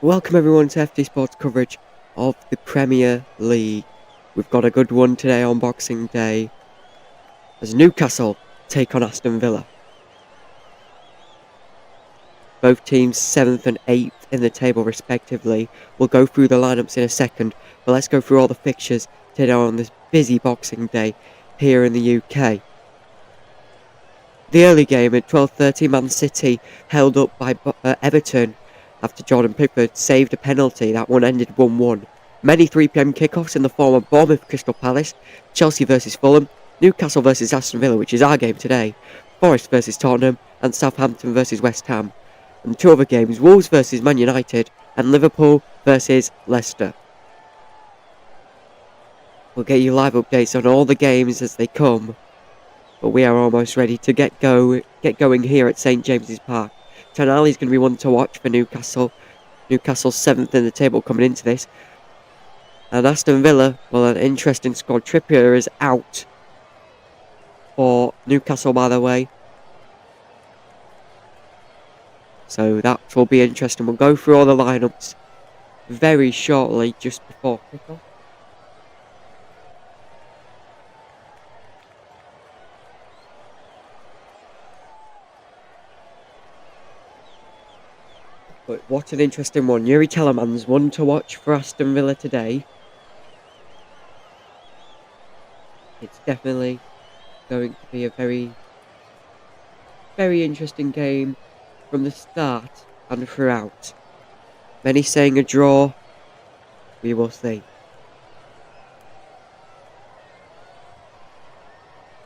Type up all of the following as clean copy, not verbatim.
Welcome everyone to FD Sports coverage of the Premier League. We've got a good one today on Boxing Day as Newcastle take on Aston Villa. Both teams 7th and 8th in the table respectively. We'll go through the lineups in a second, but let's go through all the fixtures today on this busy Boxing Day here in the UK. The early game at 12:30, Man City held up by Everton after Jordan Pickford saved a penalty. That one ended 1-1. Many 3pm kickoffs in the form of Bournemouth Crystal Palace, Chelsea versus Fulham, Newcastle versus Aston Villa, which is our game today, Forest versus Tottenham, and Southampton versus West Ham. And two other games, Wolves versus Man United, and Liverpool versus Leicester. We'll get you live updates on all the games as they come, but we are almost ready to get going here at St James's Park. Tonali's going to be one to watch for Newcastle. Newcastle's 7th in the table coming into this. And Aston Villa, well, an interesting squad. Trippier is out for Newcastle, by the way. So that will be interesting. We'll go through all the lineups very shortly, just before kickoff. But what an interesting one. Yuri Telemans, one to watch for Aston Villa today. It's definitely going to be a very, very interesting game from the start and throughout. Many saying a draw. We will see.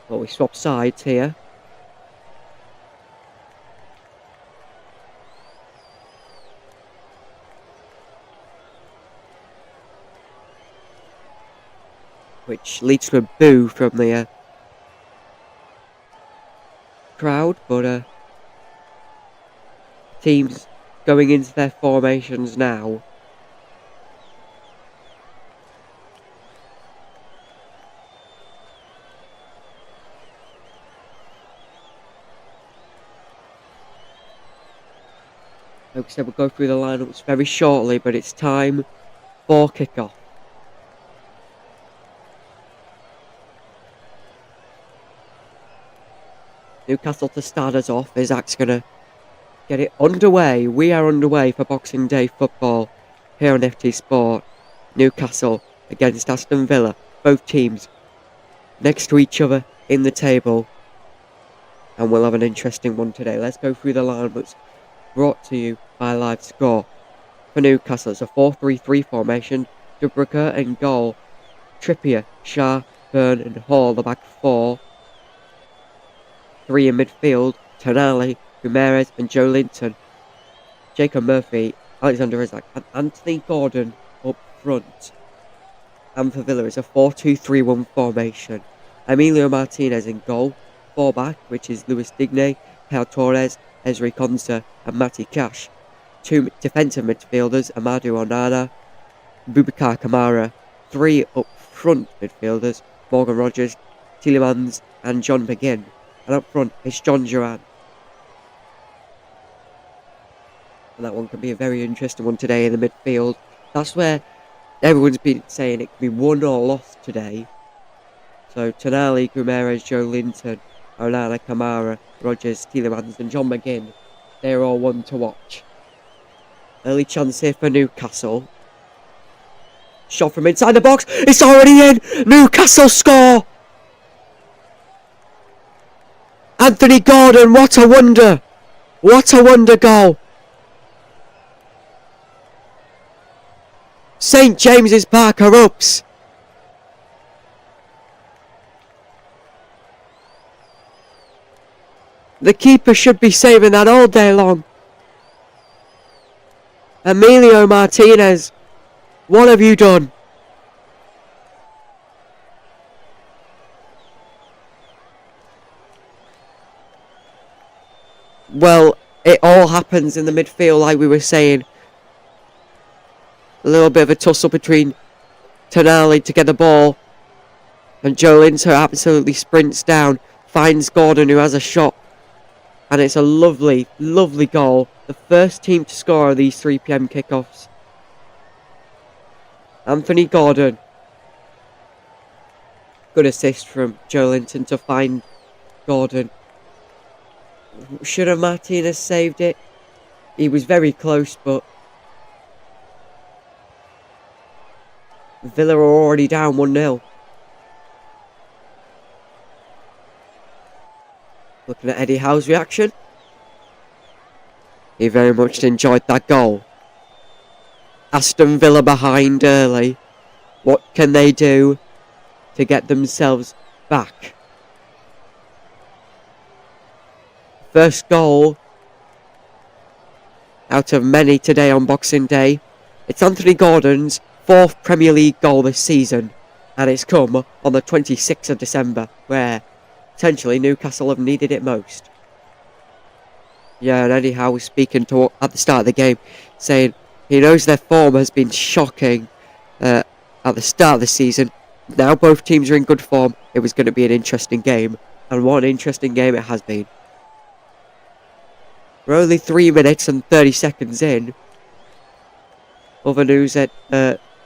Well, we swap sides here. Which leads to a boo from the crowd, but teams going into their formations now. Like I said, we'll go through the lineups very shortly, but it's time for kickoff. Newcastle to start us off. Isaac's going to get it underway. We are underway for Boxing Day football here on FT Sport. Newcastle against Aston Villa. Both teams next to each other in the table. And we'll have an interesting one today. Let's go through the lineups brought to you by Live Score. For Newcastle, it's a 4-3-3 formation. Dubravka in goal. Trippier, Shah, Byrne and Hall, the back four. Three in midfield, Tonali, Guimaraes and Joe Linton. Jacob Murphy, Alexander Isak and Anthony Gordon up front. And for Villa, it's a 4-2-3-1 formation. Emilio Martinez in goal. Four back, which is Luis Digne, Pau Torres, Ezri Konsa and Matty Cash. Two defensive midfielders, Amadou Onana, Boubacar Kamara. Three up front midfielders, Morgan Rogers, Tielemans and John McGinn. And up front, it's John Duran. And that one could be a very interesting one today in the midfield. That's where everyone's been saying it could be won or lost today. So Tonali, Guimaraes, Joe Linton, Onana, Kamara, Rogers, Tielemans and John McGinn. They're all one to watch. Early chance here for Newcastle. Shot from inside the box. It's already in. Newcastle score. Anthony Gordon, what a wonder! What a wonder goal! St James's Park erupts. The keeper should be saving that all day long. Emilio Martinez, what have you done? Well, it all happens in the midfield like we were saying. A little bit of a tussle between Tonali to get the ball. And Joe Linton absolutely sprints down. Finds Gordon who has a shot. And it's a lovely, lovely goal. The first team to score on these 3 p.m. kickoffs. Anthony Gordon. Good assist from Joe Linton to find Gordon. Should have Martinez saved it? He was very close, but Villa are already down 1-0. Looking at Eddie Howe's reaction. He very much enjoyed that goal. Aston Villa behind early. What can they do to get themselves back? First goal out of many today on Boxing Day. It's Anthony Gordon's 4th Premier League goal this season, and it's come on the 26th of December, where potentially Newcastle have needed it most. Yeah, and Eddie Howe was speaking at the start of the game, saying he knows their form has been shocking at the start of the season. Now both teams are in good form. It was going to be an interesting game, and what an interesting game it has been. We're only 3 minutes and 30 seconds in. Other news at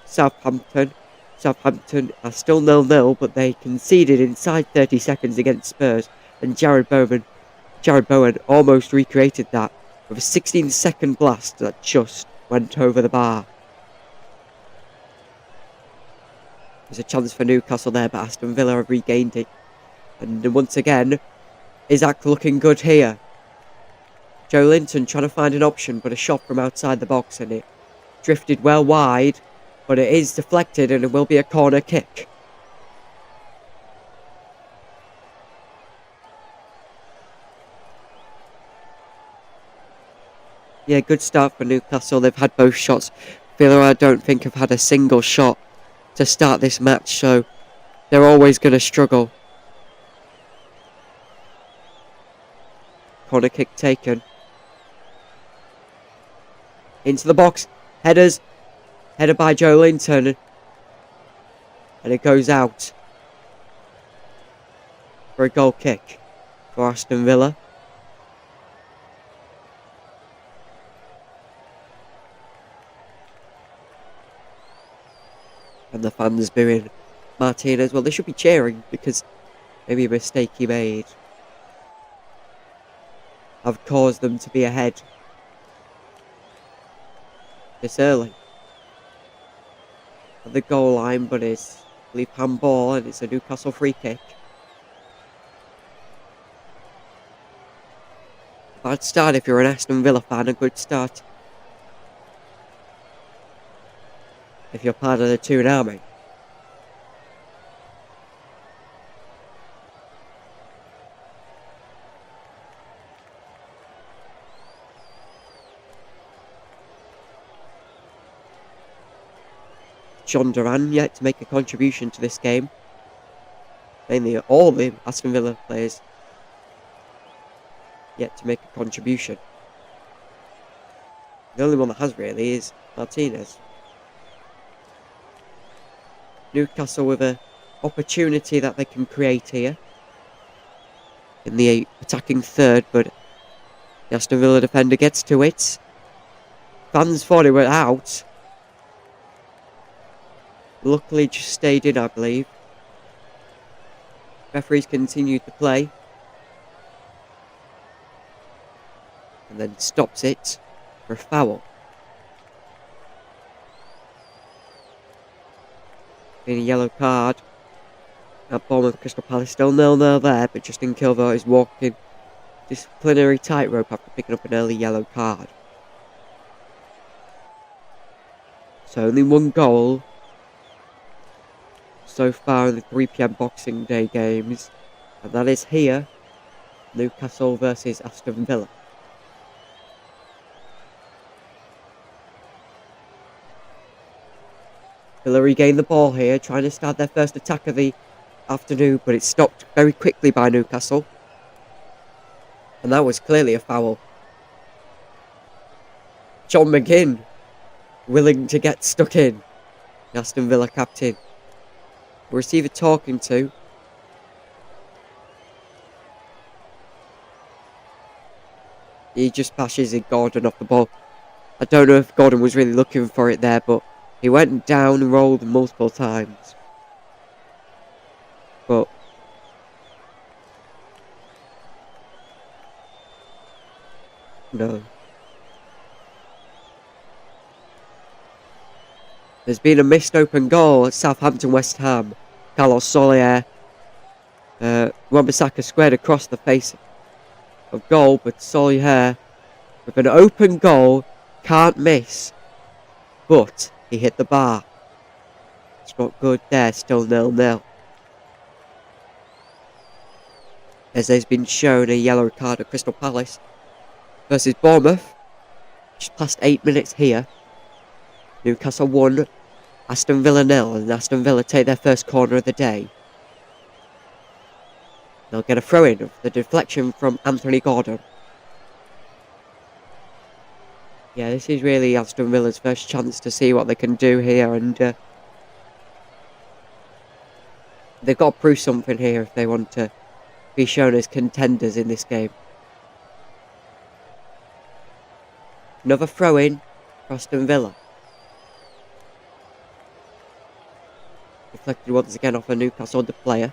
Southampton. Southampton are still 0-0, but they conceded inside 30 seconds against Spurs, and Jared Bowen almost recreated that with a 16-second blast that just went over the bar. There's a chance for Newcastle there, but Aston Villa have regained it. And once again, Isaac looking good here. Joe Linton trying to find an option, but a shot from outside the box, and it drifted well wide, but it is deflected and it will be a corner kick. Yeah, good start for Newcastle. They've had both shots. Villa, I don't think, have had a single shot to start this match, so they're always going to struggle. Corner kick taken. Into the box. Headed by Joe Linton. And it goes out for a goal kick for Aston Villa. And the fans booing Martinez. Well, they should be cheering because maybe a mistake he made have caused them to be ahead this early at the goal line, but it's, I believe, handball, and it's a Newcastle free kick. Bad start if you're an Aston Villa fan, a good start if you're part of the Toon Army. John Duran yet to make a contribution to this game. Mainly all the Aston Villa players yet to make a contribution. The only one that has really is Martinez. Newcastle with an opportunity that they can create here in the attacking third, but the Aston Villa defender gets to it. Fans thought it went out. Luckily just stayed in, I believe. Referees continued to play. And then stops it for a foul. Being a yellow card. At Bournemouth Crystal Palace, still 0-0 there, but Justin Kilvert is walking disciplinary tightrope after picking up an early yellow card. So only one goal so far in the 3 p.m. Boxing Day games, and that is here, Newcastle versus Aston Villa. Villa regain the ball here, trying to start their first attack of the afternoon, but it's stopped very quickly by Newcastle. And that was clearly a foul. John McGinn willing to get stuck in. The Aston Villa captain. Receiver talking to. He just bashes Gordon off the ball. I don't know if Gordon was really looking for it there, but he went down, rolled multiple times. But no. There's been a missed open goal at Southampton West Ham. Carlos Soler, Wan-Bissaka squared across the face of goal, but Soler with an open goal can't miss. But he hit the bar. It's not good there, still 0-0. As there's been shown a yellow card at Crystal Palace versus Bournemouth. Just past 8 minutes here. Newcastle 1, Aston Villa 0, and Aston Villa take their first corner of the day. They'll get a throw-in of the deflection from Anthony Gordon. Yeah, this is really Aston Villa's first chance to see what they can do here, and they've got to prove something here if they want to be shown as contenders in this game. Another throw-in for Aston Villa. Deflected once again off a Newcastle player.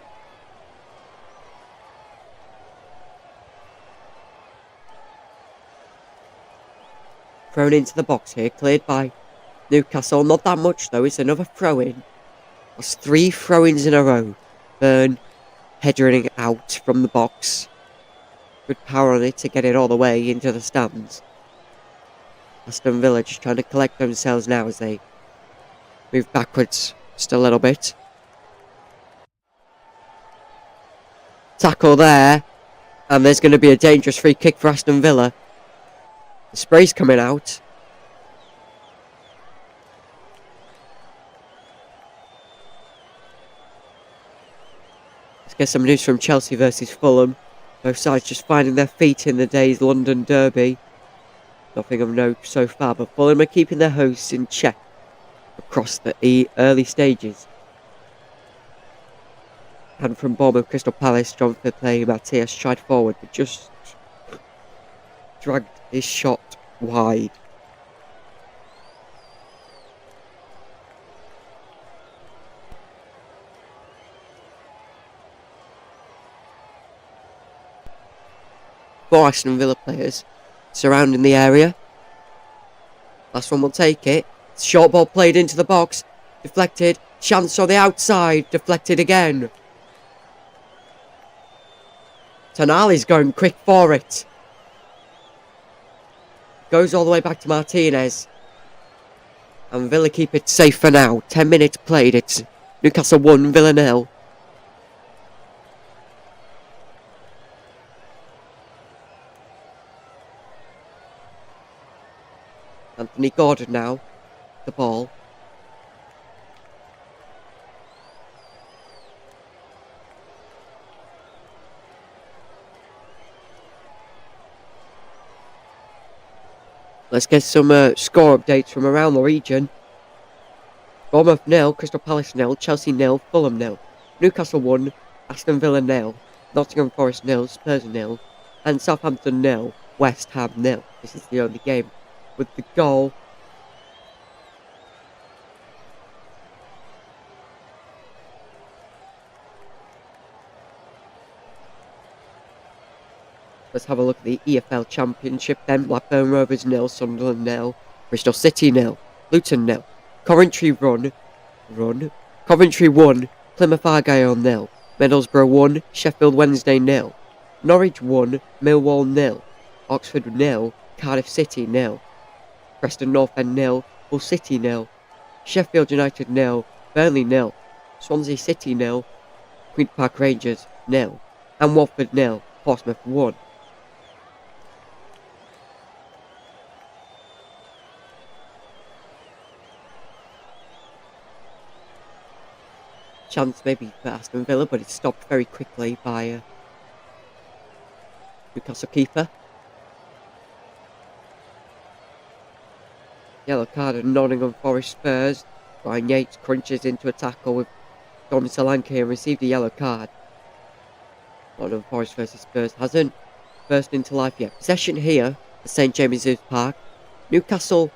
Thrown into the box here, cleared by Newcastle. Not that much though, it's another throw-in. That's 3 throw-ins in a row. Burn headering out from the box. Good power on it to get it all the way into the stands. Aston Villa just trying to collect themselves now as they move backwards just a little bit. Tackle there. And there's going to be a dangerous free kick for Aston Villa. The spray's coming out. Let's get some news from Chelsea versus Fulham. Both sides just finding their feet in the day's London derby. Nothing of note so far, but Fulham are keeping their hosts in check across the early stages. And from Bournemouth, Crystal Palace, John Philip Matthias tried forward, but just dragged his shot wide. Four Aston Villa players surrounding the area. Last one will take it. Short ball played into the box. Deflected. Chance on the outside. Deflected again. Tonali's going quick for it. Goes all the way back to Martinez. And Villa keep it safe for now. 10 minutes played. It's Newcastle 1, Villa 0. Anthony Gordon now. The ball. Let's get some score updates from around the region. Bournemouth 0, Crystal Palace 0, Chelsea 0, Fulham 0, Newcastle 1, Aston Villa 0, Nottingham Forest 0, Spurs 0, and Southampton 0, West Ham 0. This is the only game with the goal. Let's have a look at the EFL Championship then. Blackburn Rovers 0, Sunderland 0, Bristol City 0, Luton 0, Coventry Coventry 1, Plymouth Argyle 0, Middlesbrough 1, Sheffield Wednesday 0, Norwich 1, Millwall 0, Oxford 0, Cardiff City 0, Preston North End 0, Hull City 0, Sheffield United 0, Burnley 0, Swansea City 0, Queen's Park Rangers 0, and Watford 0, Portsmouth 1. Chance maybe for Aston Villa, but it's stopped very quickly by Newcastle keeper. Yellow card at Nottingham Forest Spurs. Brian Yates crunches into a tackle with Dom Solanke and received a yellow card. Nottingham Forest versus Spurs hasn't burst into life yet. Possession here at St James's Park. Newcastle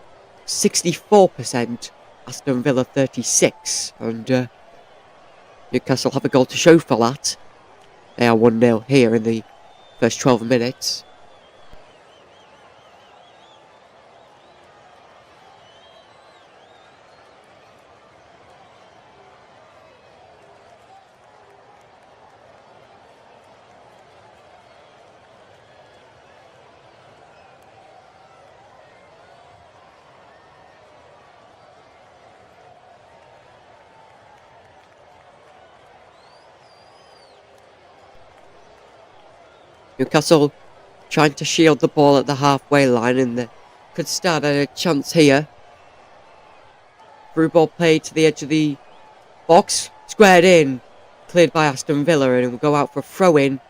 64%, Aston Villa 36%, and Newcastle have a goal to show for that. They are 1-0 here in the first 12 minutes. Newcastle trying to shield the ball at the halfway line, and they could start a chance here. Through ball played to the edge of the box, squared in, cleared by Aston Villa, and it will go out for a throw-in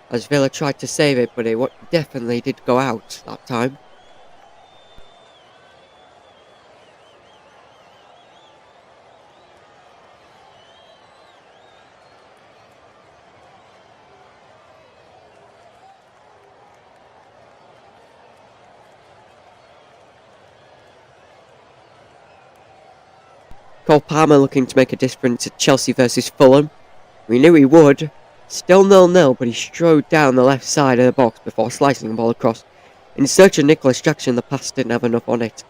as Villa tried to save it, but it definitely did go out that time. Cole Palmer looking to make a difference at Chelsea versus Fulham. We knew he would. Still 0-0, but he strode down the left side of the box before slicing the ball across. In search of Nicholas Jackson, the pass didn't have enough on it,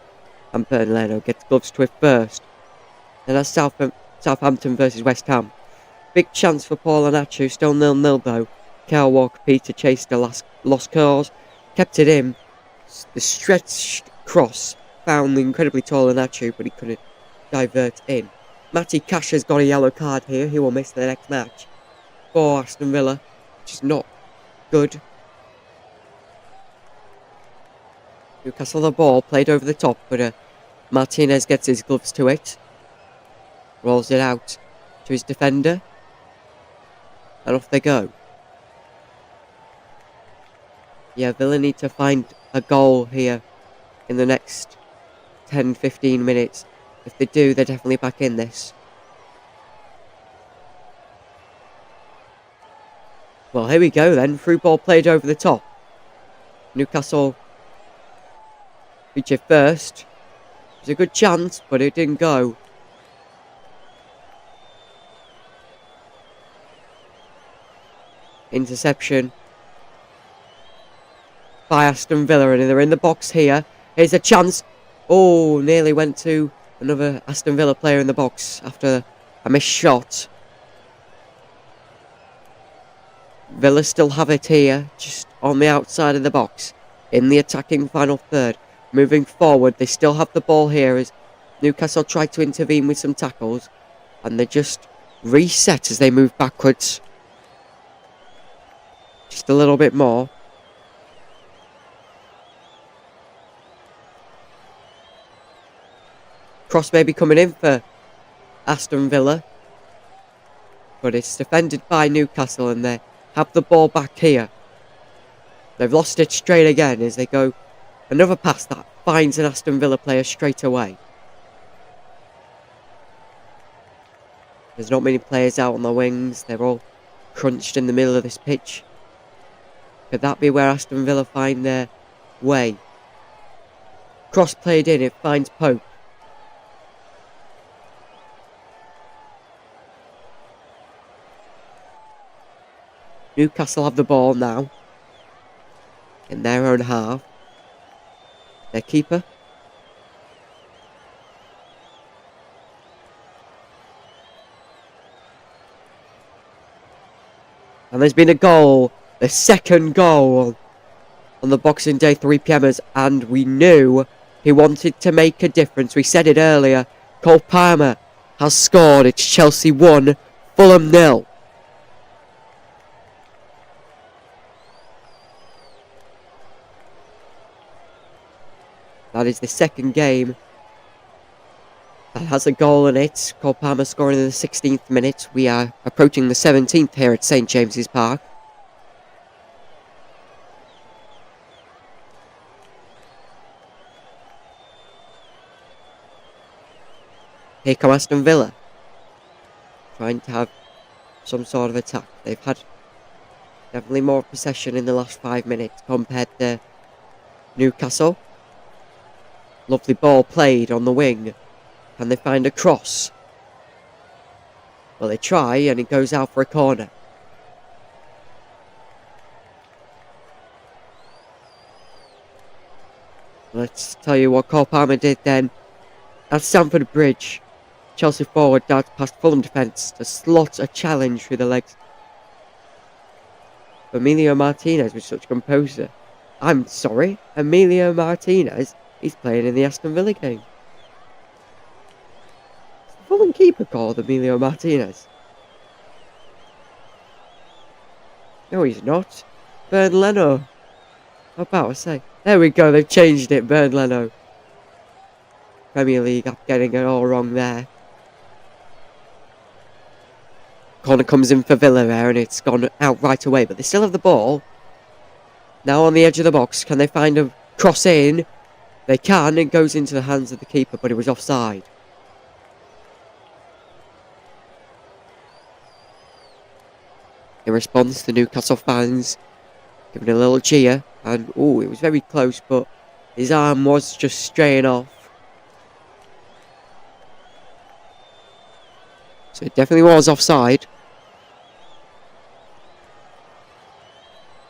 and Burton Leno gets gloves to it first. Then that's Southampton versus West Ham. Big chance for Paul Anachu, still 0-0 though. Kyle Walker-Peters chased the lost cause, kept it in. The stretched cross found the incredibly tall Anachu, but he couldn't divert in. Matty Cash has got a yellow card here. He will miss the next match for Aston Villa, which is not good. Newcastle the ball, played over the top, but Martinez gets his gloves to it. Rolls it out to his defender. And off they go. Yeah, Villa need to find a goal here in the next 10-15 minutes. If they do, they're definitely back in this. Well, here we go then. Through ball played over the top. Newcastle reach it first. It was a good chance, but it didn't go. Interception by Aston Villa, and they're in the box here. Here's a chance. Oh, nearly went to another Aston Villa player in the box after a missed shot. Villa still have it here, just on the outside of the box, in the attacking final third. Moving forward, they still have the ball here as Newcastle tried to intervene with some tackles, and they just reset as they move backwards. Just a little bit more. Cross may be coming in for Aston Villa, but it's defended by Newcastle, and they have the ball back here. They've lost it straight again as they go another pass that finds an Aston Villa player straight away. There's not many players out on the wings. They're all crunched in the middle of this pitch. Could that be where Aston Villa find their way? Cross played in, it finds Pope. Newcastle have the ball now in their own half. Their keeper. And there's been a goal. The second goal on the Boxing Day 3pmers, and we knew he wanted to make a difference. We said it earlier. Cole Palmer has scored. It's Chelsea 1, Fulham 0. That is the second game that has a goal in it. Cole Palmer scoring in the 16th minute. We are approaching the 17th here at St James's Park. Here come Aston Villa, trying to have some sort of attack. They've had definitely more possession in the last 5 minutes compared to Newcastle. Lovely ball played on the wing. Can they find a cross? Well, they try and it goes out for a corner. Let's tell you what Cole Palmer did then. At Stamford Bridge, Chelsea forward darts past Fulham defence to slot a challenge through the legs. Emilio Martinez with such composure. I'm sorry, Emilio Martinez is playing in the Aston Villa game. Is the Fulham keeper called Emilio Martinez? No, he's not. Bernd Leno. I'm about to say. There we go, they've changed it, Bernd Leno. Premier League, I'm getting it all wrong there. Corner comes in for Villa there and it's gone out right away, but they still have the ball. Now on the edge of the box, can they find a cross in? They can, it goes into the hands of the keeper, but it was offside. In response, the Newcastle fans giving a little cheer, and oh, it was very close, but his arm was just straying off. So it definitely was offside.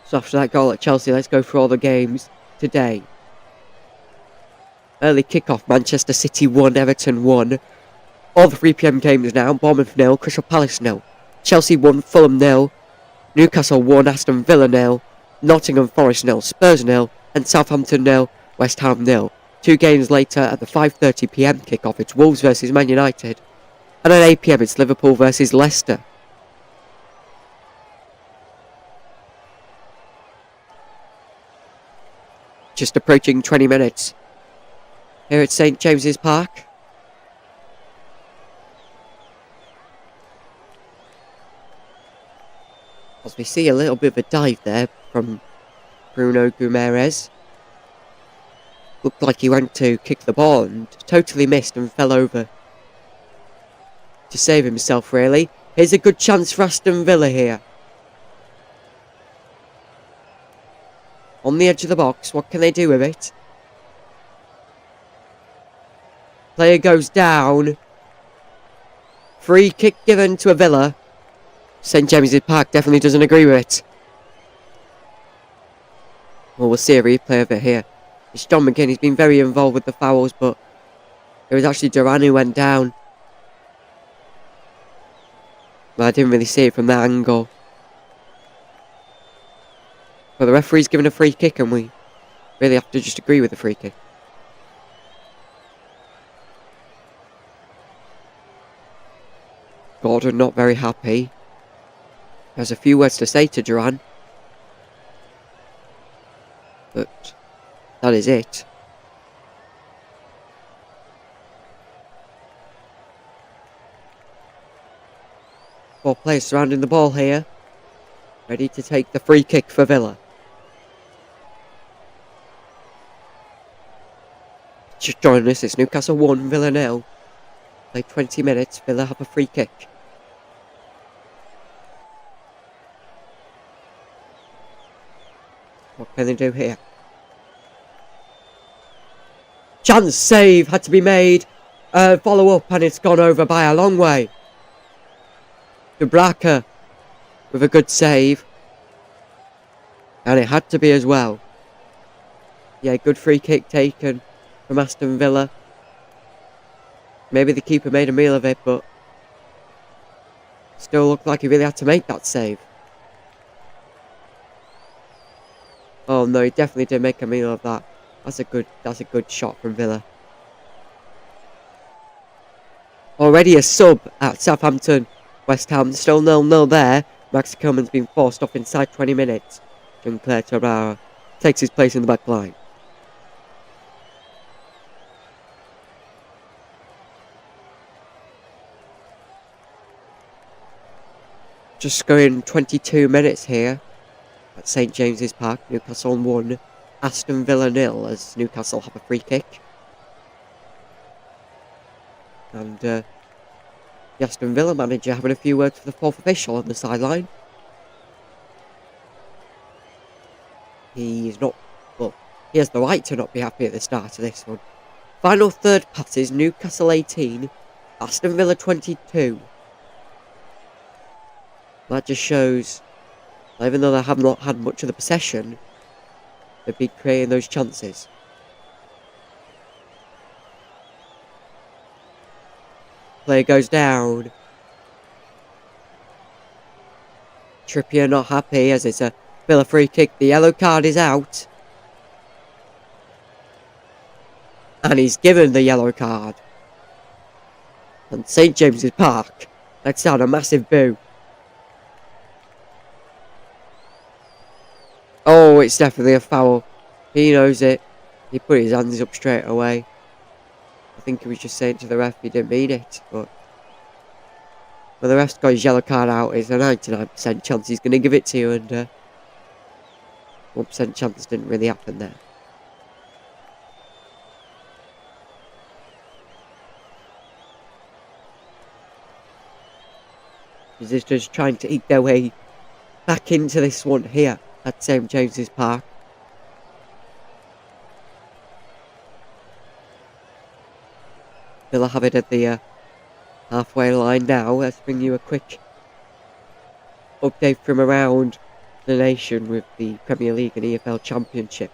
So after that goal at Chelsea, let's go through all the games today. Early kickoff, Manchester City 1, Everton 1. All the 3 PM games now, Bournemouth 0, Crystal Palace 0. Chelsea 1, Fulham 0. Newcastle 1, Aston Villa 0. Nottingham Forest 0, Spurs 0. And Southampton 0, West Ham 0. 2 games later at the 5:30 PM kickoff, it's Wolves versus Man United. And at 8 PM it's Liverpool versus Leicester. Just approaching 20 minutes here at St James's Park. As we see a little bit of a dive there from Bruno Guimaraes. Looked like he went to kick the ball and totally missed and fell over to save himself, really. Here's a good chance for Aston Villa here. On the edge of the box, what can they do with it? Player goes down. Free kick given to a Villa. St James's Park definitely doesn't agree with it. Well, we'll see a replay of it here. It's John McGinn, he's been very involved with the fouls, but it was actually Duran who went down. Well, I didn't really see it from that angle. But the referee's given a free kick and we really have to just agree with the free kick. Gordon not very happy. Has a few words to say to Duran. But that is it. Four players surrounding the ball here. Ready to take the free kick for Villa. Just joining us, it's Newcastle 1, Villa 0. Play 20 minutes, Villa have a free kick. What can they do here? Chance save had to be made. Follow up and it's gone over by a long way. Dubraka with a good save. And it had to be as well. Yeah, good free kick taken from Aston Villa. Maybe the keeper made a meal of it, but still looked like he really had to make that save. Oh no, he definitely did make a meal of that. That's a good shot from Villa. Already a sub at Southampton. West Ham still 0-0 there. Max Kilman's been forced off inside 20 minutes. Jean-Claire Torreira takes his place in the back line. Just going 22 minutes here at St James's Park. Newcastle 1, Aston Villa 0 as Newcastle have a free kick. And the Aston Villa manager having a few words for the fourth official on the sideline. He's not, well, He has the right to not be happy at the start of this one. Final third passes, Newcastle 18, Aston Villa 22. That just shows, even though they have not had much of the possession, they've been creating those chances. Player goes down. Trippier not happy as it's a Villa free kick. The yellow card is out. And he's given the yellow card. And St James's Park lets out a massive boo. Oh, it's definitely a foul. He knows it. He put his hands up straight away. I think he was just saying to the ref he didn't mean it. But when the ref's got his yellow card out, it's a 99% chance he's going to give it to you. And 1% chance didn't really happen there. Visitors trying to eke their way back into this one here at St James's Park. Villa have it at the halfway line now. Let's bring you a quick update from around the nation with the Premier League and EFL Championship.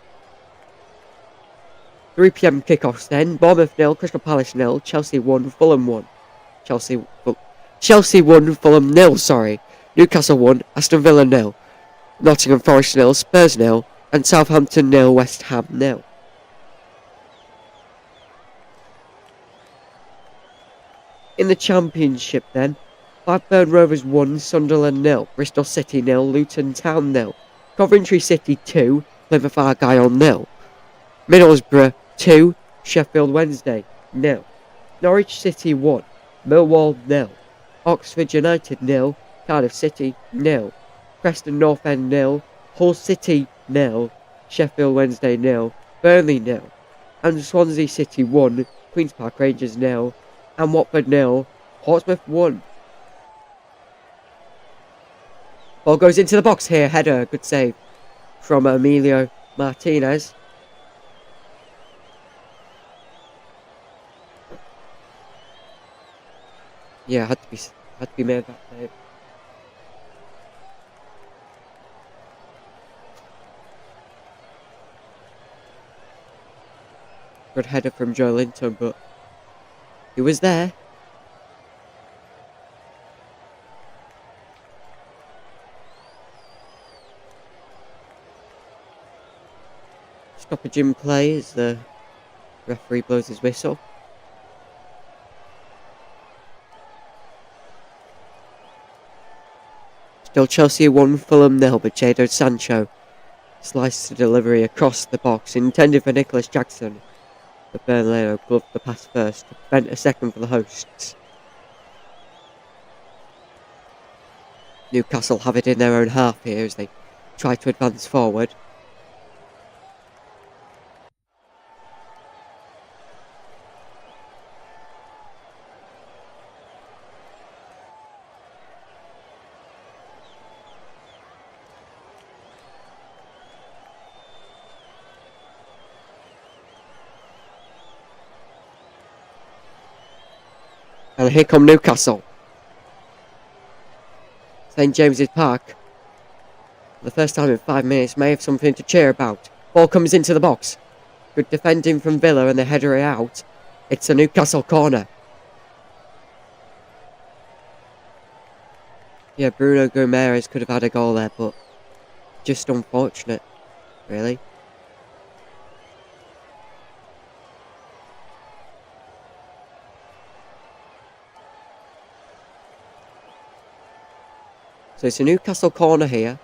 3 PM kickoffs then. Bournemouth 0, Crystal Palace 0, Chelsea 1, Fulham 1. Chelsea 1, Fulham 0, sorry. Newcastle 1, Aston Villa 0. Nottingham Forest 0, Spurs 0, and Southampton 0, West Ham 0. In the Championship then, Blackburn Rovers 1, Sunderland 0, Bristol City 0, Luton Town 0, Coventry City 2, Plymouth Argyle 0, Middlesbrough 2, Sheffield Wednesday 0, Norwich City 1, Millwall 0, Oxford United 0, Cardiff City 0, Preston North End 0, Hull City 0, Sheffield Wednesday 0, Burnley 0, and Swansea City 1, Queen's Park Rangers 0, and Watford 0, Portsmouth 1. Ball goes into the box here, header, good save from Emilio Martinez. Yeah, had to be made that save. Good header from Joe Linton, but he was there. Stoppage in play as the referee blows his whistle. Still Chelsea 1, Fulham 0, but Jadon Sancho sliced the delivery across the box, intended for Nicholas Jackson. But Bernardo gloved the pass first to prevent a second for the hosts. Newcastle have it in their own half here as they try to advance forward. And here come Newcastle. St James's Park, for the first time in 5 minutes, may have something to cheer about. Ball comes into the box. Good defending from Villa and the header out. It's a Newcastle corner. Yeah, Bruno Guimaraes could have had a goal there, but just unfortunate, really. So it's a Newcastle corner here.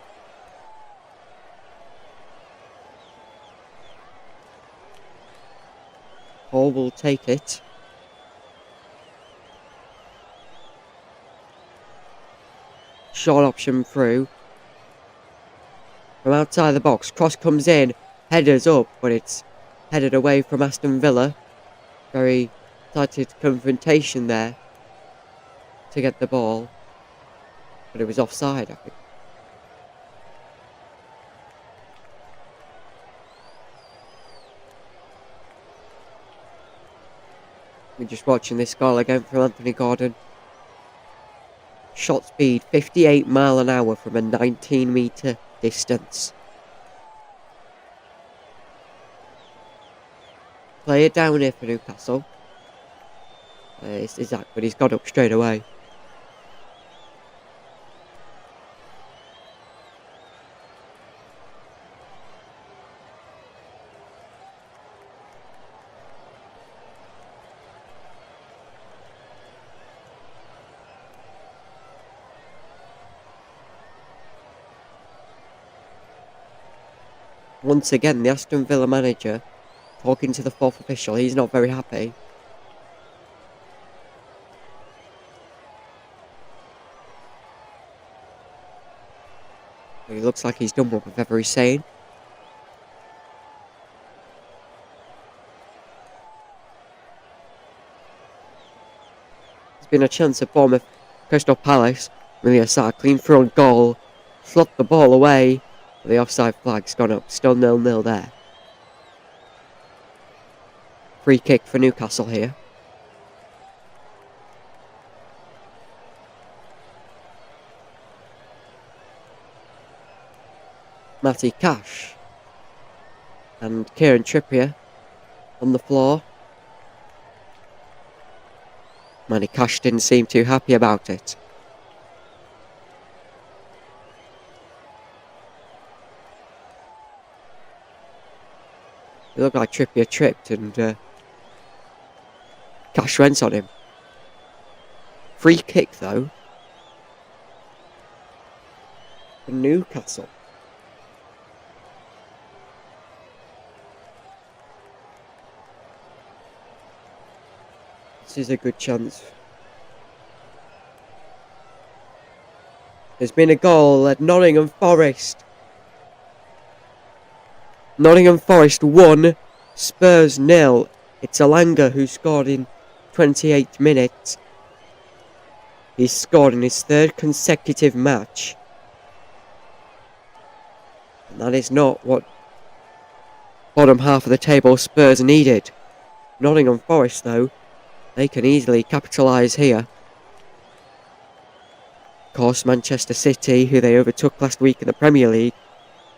Hall will take it. Short option through. From outside the box, cross comes in. Headers up, but it's headed away from Aston Villa. Very excited confrontation there to get the ball. But it was offside, I think. We're just watching this goal again from Anthony Gordon. Shot speed 58 mile an hour from a 19-metre distance. Player down here for Newcastle. It's Isaac, but he's got up straight away. Once again, the Aston Villa manager talking to the fourth official. He's not very happy. He looks like he's done whatever he's saying. There's been a chance at Bournemouth Crystal Palace. Really a clean front goal. Slot the ball away. The offside flag's gone up. Still 0-0 there. Free kick for Newcastle here. Matty Cash and Kieran Trippier on the floor. Matty Cash didn't seem too happy about it. It looked like Trippier tripped and Cash went on him. Free kick though for Newcastle. This is a good chance. There's been a goal at Nottingham Forest. Nottingham Forest 1, Spurs 0. It's Alanga who scored in 28 minutes. He's scored in his third consecutive match. And that is not what bottom half of the table Spurs needed. Nottingham Forest though, they can easily capitalise here. Of course, Manchester City, who they overtook last week in the Premier League,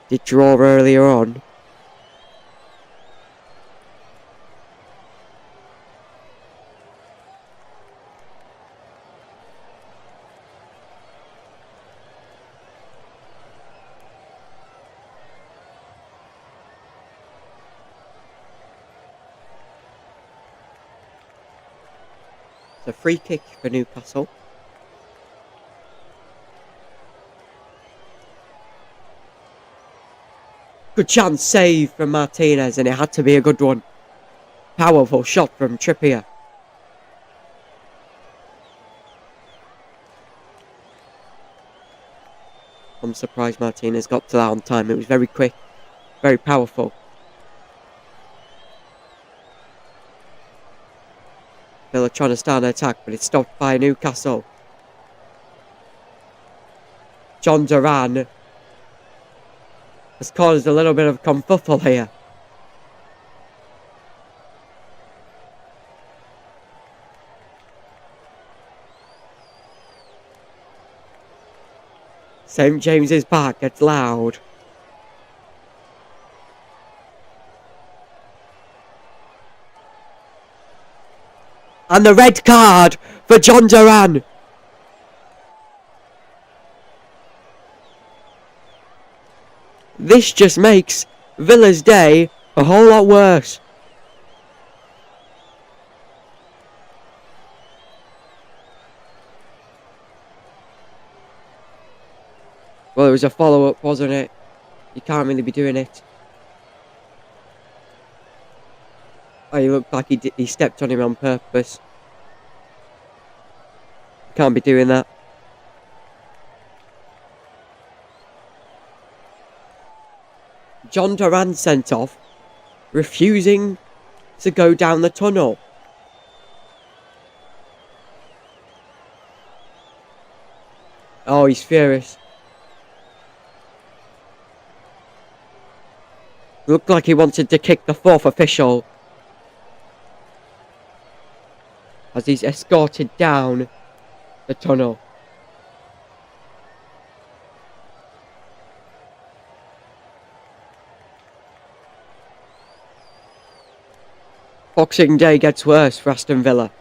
did draw earlier on. It's a free kick for Newcastle. Good chance, save from Martinez, and it had to be a good one. Powerful shot from Trippier. I'm surprised Martinez got to that on time. It was very quick, very powerful. Villa trying to start an attack, but it's stopped by Newcastle. John Duran has caused a little bit of kerfuffle here. St. James's Park gets loud. And the red card for John Duran. This just makes Villa's day a whole lot worse. Well, it was a follow-up, wasn't it? You can't really be doing it. Oh, he looked like he stepped on him on purpose. Can't be doing that. John Duran sent off, refusing to go down the tunnel. Oh, he's furious. Looked like he wanted to kick the fourth official. as he's escorted down the tunnel. Boxing Day gets worse for Aston Villa.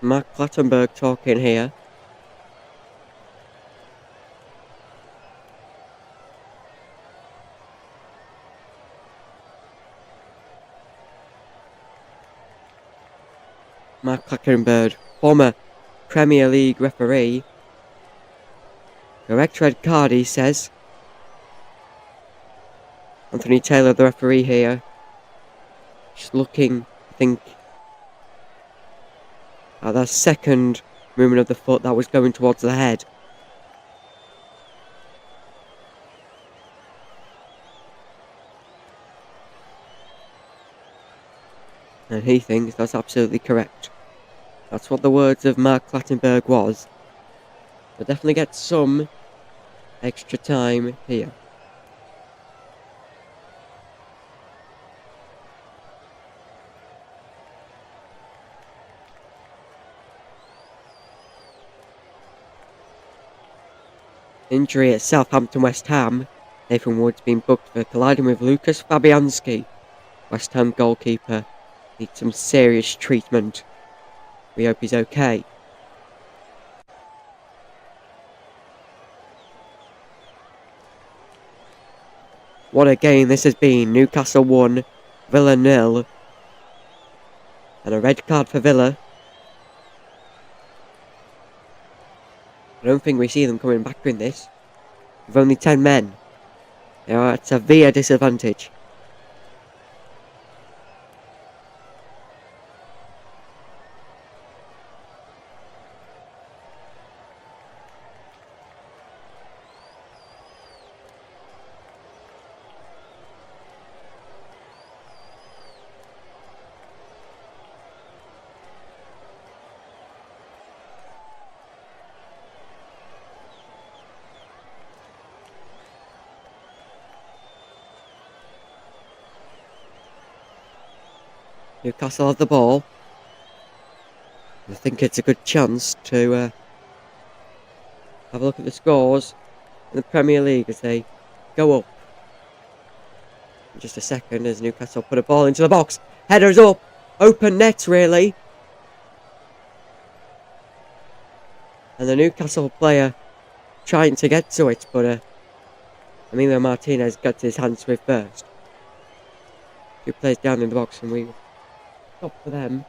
Mark Clattenburg talking here. Mark Clattenburg, former Premier League referee. Correct red card, he says. Anthony Taylor, the referee here, just looking, I think, at that second movement of the foot that was going towards the head. And he thinks that's absolutely correct. That's what the words of Mark Clattenburg was. We'll definitely get some extra time here. Injury at Southampton West Ham. Nathan Wood's been booked for colliding with Lucas Fabianski. West Ham goalkeeper needs some serious treatment. We hope he's okay. What a game this has been. Newcastle 1, Villa 0. And a red card for Villa. I don't think we see them coming back in this. With only 10 men. They are at severe disadvantage. Newcastle have the ball. I think it's a good chance to have a look at the scores in the Premier League as they go up. In just a second as Newcastle put a ball into the box. Headers up. Open net, really. And the Newcastle player trying to get to it, but Emilio Martinez got his hands to it first. Two players down in the box and we stop for them.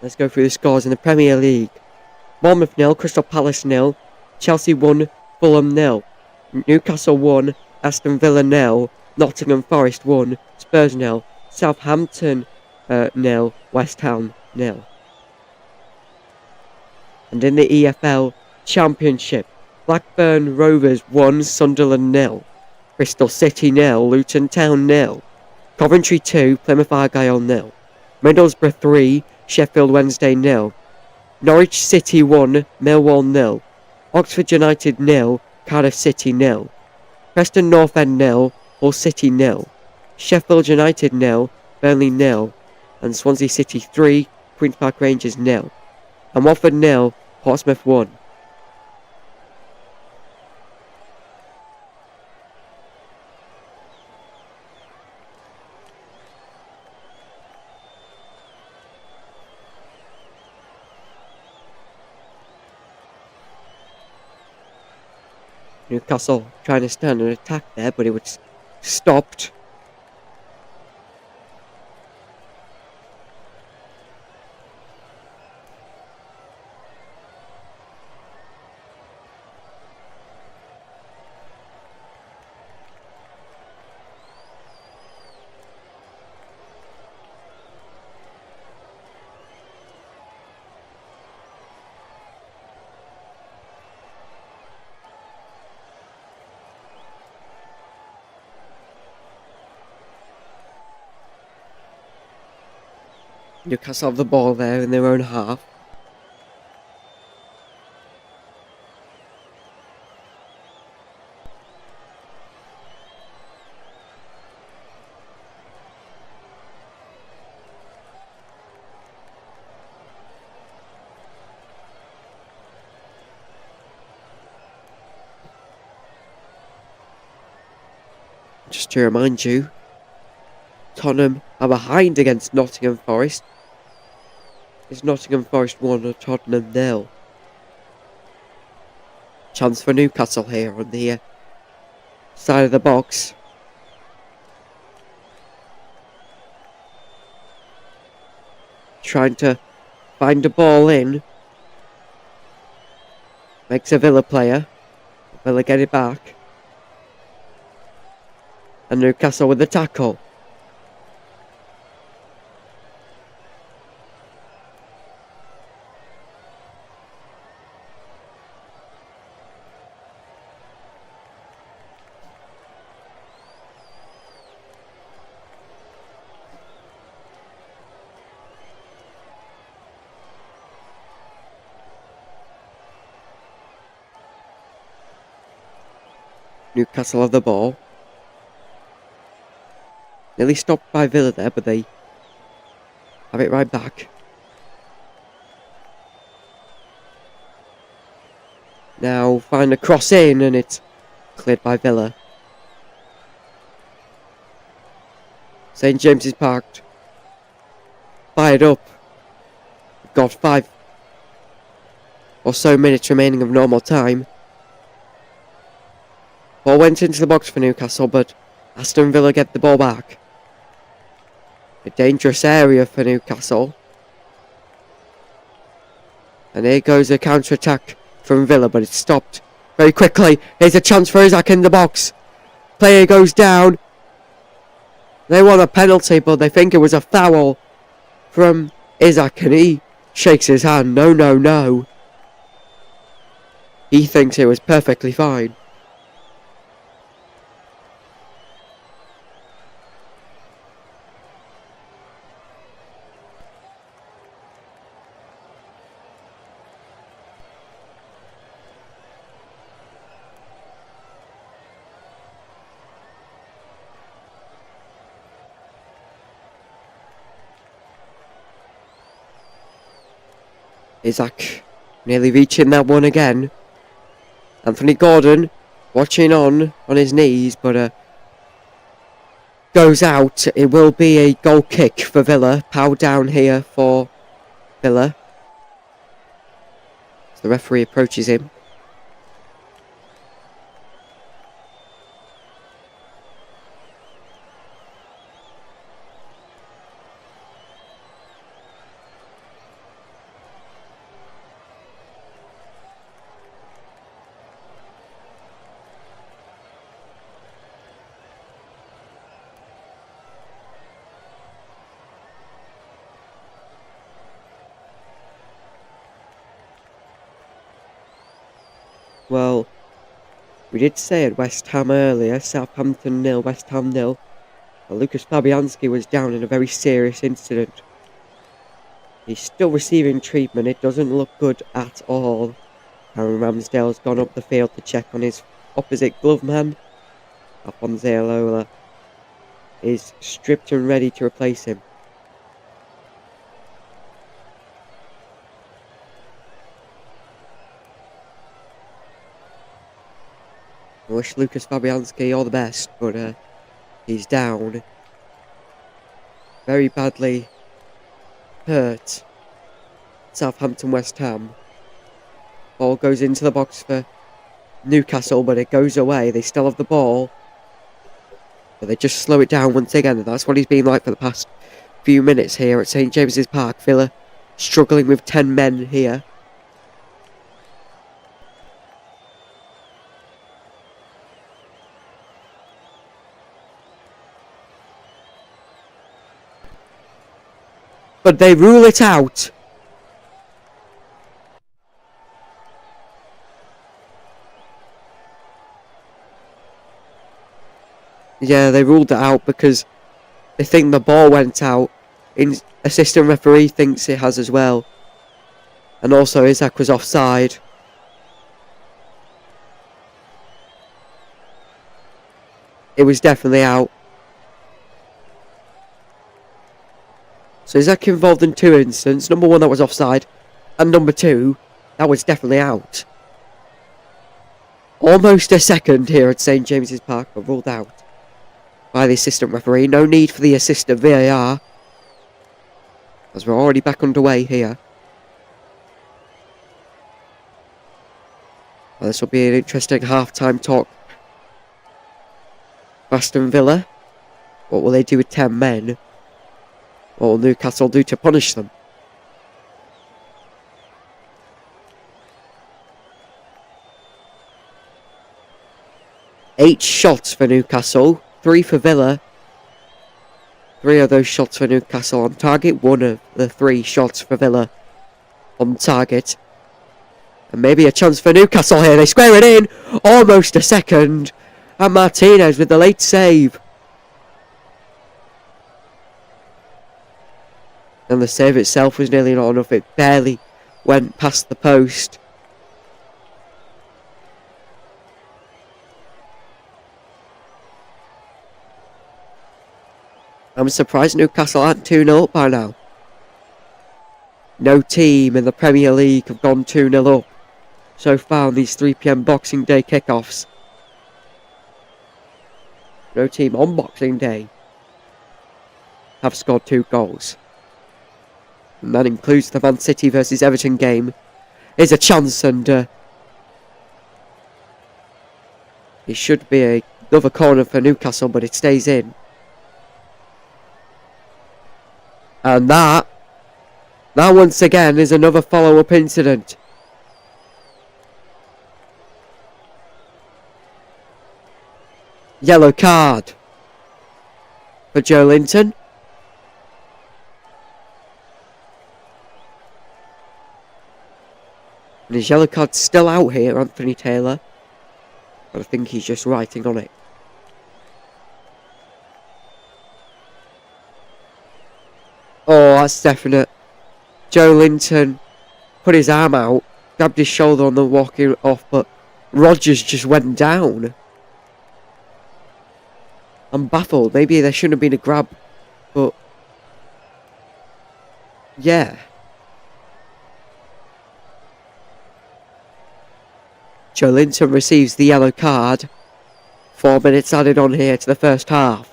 Let's go through the scores in the Premier League. Bournemouth 0, Crystal Palace 0, Chelsea 1, Fulham 0, Newcastle 1, Aston Villa 0, Nottingham Forest 1, Spurs 0, Southampton 0, West Ham 0. And in the EFL Championship, Blackburn Rovers 1, Sunderland 0, Bristol City 0, Luton Town 0, Coventry 2, Plymouth Argyle 0, Middlesbrough 3, Sheffield Wednesday 0, Norwich City 1, Millwall 0, Oxford United 0, Cardiff City 0, Preston North End 0, Hull City 0, Sheffield United 0, Burnley 0, and Swansea City 3, Queen's Park Rangers 0, and Watford 0, Portsmouth 1. Newcastle trying to stand an attack there, but it was stopped. Newcastle have the ball there in their own half. Just to remind you, Tottenham are behind against Nottingham Forest. It's Nottingham Forest 1 or Tottenham 0. Chance for Newcastle here on the side of the box. Trying to find a ball in. Makes a Villa player. Villa get it back. And Newcastle with the tackle. Newcastle have the ball. Nearly stopped by Villa there, but they have it right back. Now find a cross in, and it's cleared by Villa. St James's Park fired up. We've got 5 or so minutes remaining of normal time. Ball went into the box for Newcastle, but Aston Villa get the ball back. A dangerous area for Newcastle. And here goes a counter-attack from Villa, but it's stopped very quickly. Here's a chance for Isaac in the box. Player goes down. They want a penalty, but they think it was a foul from Isaac, and he shakes his hand. No, no, no. He thinks it was perfectly fine. Isaac nearly reaching that one again. Anthony Gordon watching on his knees, but goes out. It will be a goal kick for Villa. Power down here for Villa. As the referee approaches him. Well, we did say at West Ham earlier, Southampton 0, West Ham 0. Lucas Fabianski was down in a very serious incident. He's still receiving treatment. It doesn't look good at all. Aaron Ramsdale's gone up the field to check on his opposite glove man. Alphonse Lola is stripped and ready to replace him. I wish Lucas Fabianski all the best, but he's down. Very badly hurt. Southampton West Ham. Ball goes into the box for Newcastle, but it goes away. They still have the ball. But they just slow it down once again, and that's what he's been like for the past few minutes here at St James's Park. Villa struggling with 10 men here. But they rule it out. Yeah, they ruled it out because they think the ball went out assistant referee thinks it has as well. And also Isaac was offside. It was definitely out. So Isaac involved in 2 incidents. Number 1, that was offside. And number 2, that was definitely out. Almost a second here at St James's Park, but ruled out by the assistant referee. No need for the assistant VAR, as we're already back underway here. Well, this will be an interesting half-time talk. Aston Villa, what will they do with 10 men? What will Newcastle do to punish them? Eight shots for Newcastle, 3 for Villa. 3 of those shots for Newcastle on target, 1 of the 3 shots for Villa on target. And maybe a chance for Newcastle here. They square it in. Almost a second. And Martinez with the late save. And the save itself was nearly not enough. It barely went past the post. I'm surprised Newcastle aren't 2-0 up by now. No team in the Premier League have gone 2-0 up so far on these 3 PM Boxing Day kickoffs. No team on Boxing Day have scored 2 goals. And that includes the Man City versus Everton game. Here's a chance, and it should be another corner for Newcastle, but it stays in. And that once again is another follow-up incident. Yellow card for Joe Linton. And his yellow card's still out here, Anthony Taylor. But I think he's just writing on it. Oh, that's definite. Joe Linton put his arm out, grabbed his shoulder on the walking off, but Rodgers just went down. I'm baffled. Maybe there shouldn't have been a grab, but yeah. Joe Linton receives the yellow card. 4 minutes added on here to the first half.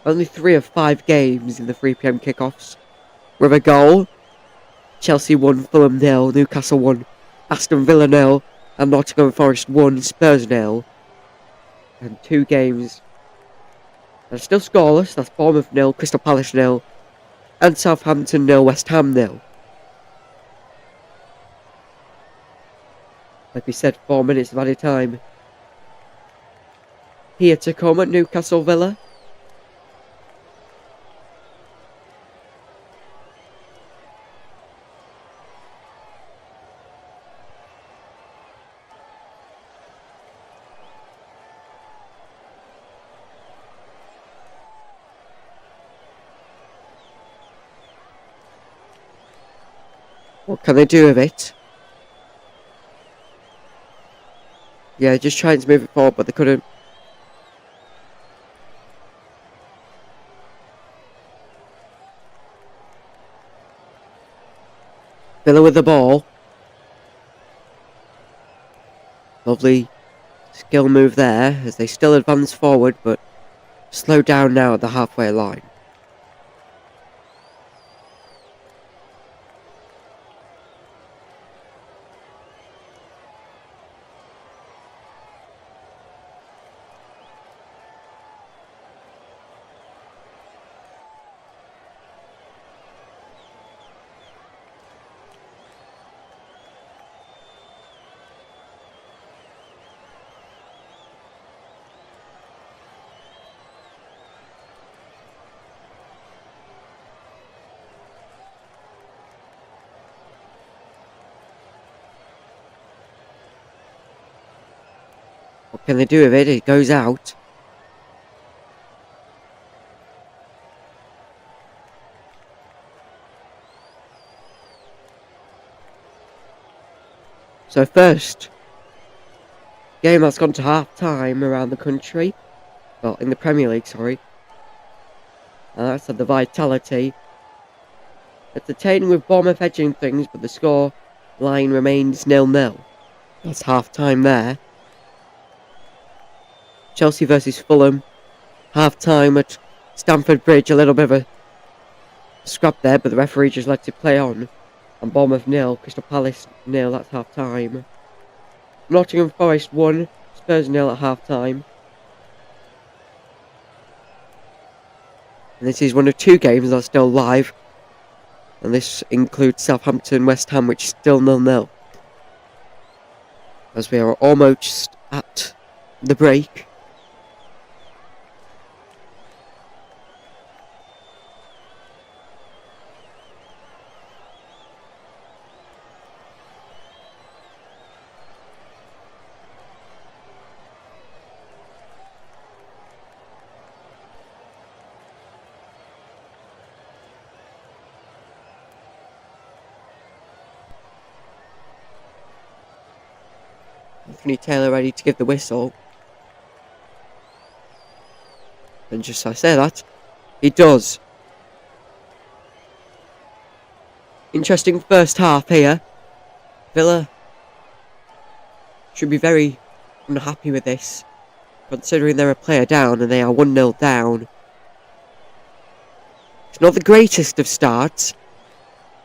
Only 3 of 5 games in the 3 PM kickoffs with a goal. Chelsea 1, Fulham 0, Newcastle 1, Aston Villa 0, and Nottingham Forest 1, Spurs 0. And 2 games that are still scoreless. That's Bournemouth 0, Crystal Palace 0, and Southampton 0, West Ham 0. Like we said, 4 minutes of added time here to come at Newcastle Villa. What can they do with it? Yeah, just trying to move it forward, but they couldn't. Villa with the ball. Lovely skill move there as they still advance forward, but slow down now at the halfway line. Can they do with it? It goes out. So first game that's gone to half time around the country. Well, in the Premier League, sorry. And that's at the Vitality. Entertaining with Bournemouth edging things, but the score line remains 0-0. That's half time there. Chelsea versus Fulham. Half time at Stamford Bridge. A little bit of a scrap there, but the referee just lets it play on. And Bournemouth 0, Crystal Palace 0, that's half time. Nottingham Forest 1, Spurs 0 at half time. And this is one of 2 games that are still live. And this includes Southampton West Ham, which is still 0-0. As we are almost at the break. Anthony Taylor ready to give the whistle. And just as I say that, he does. Interesting first half here. Villa should be very unhappy with this, considering they're a player down and they are 1-0 down. It's not the greatest of starts.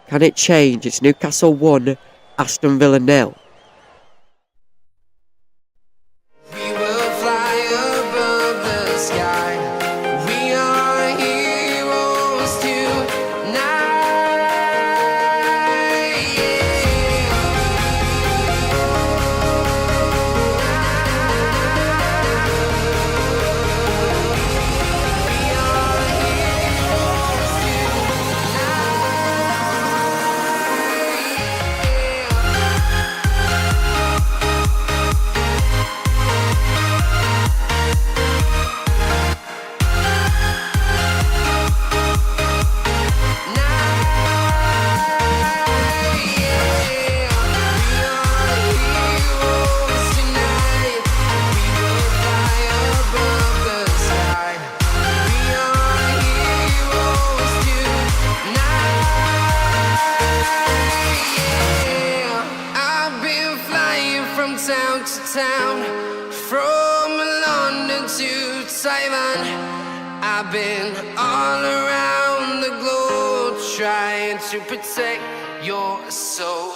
Can it change? It's Newcastle 1, Aston Villa 0. From London to Taiwan, I've been all around the globe trying to protect your soul.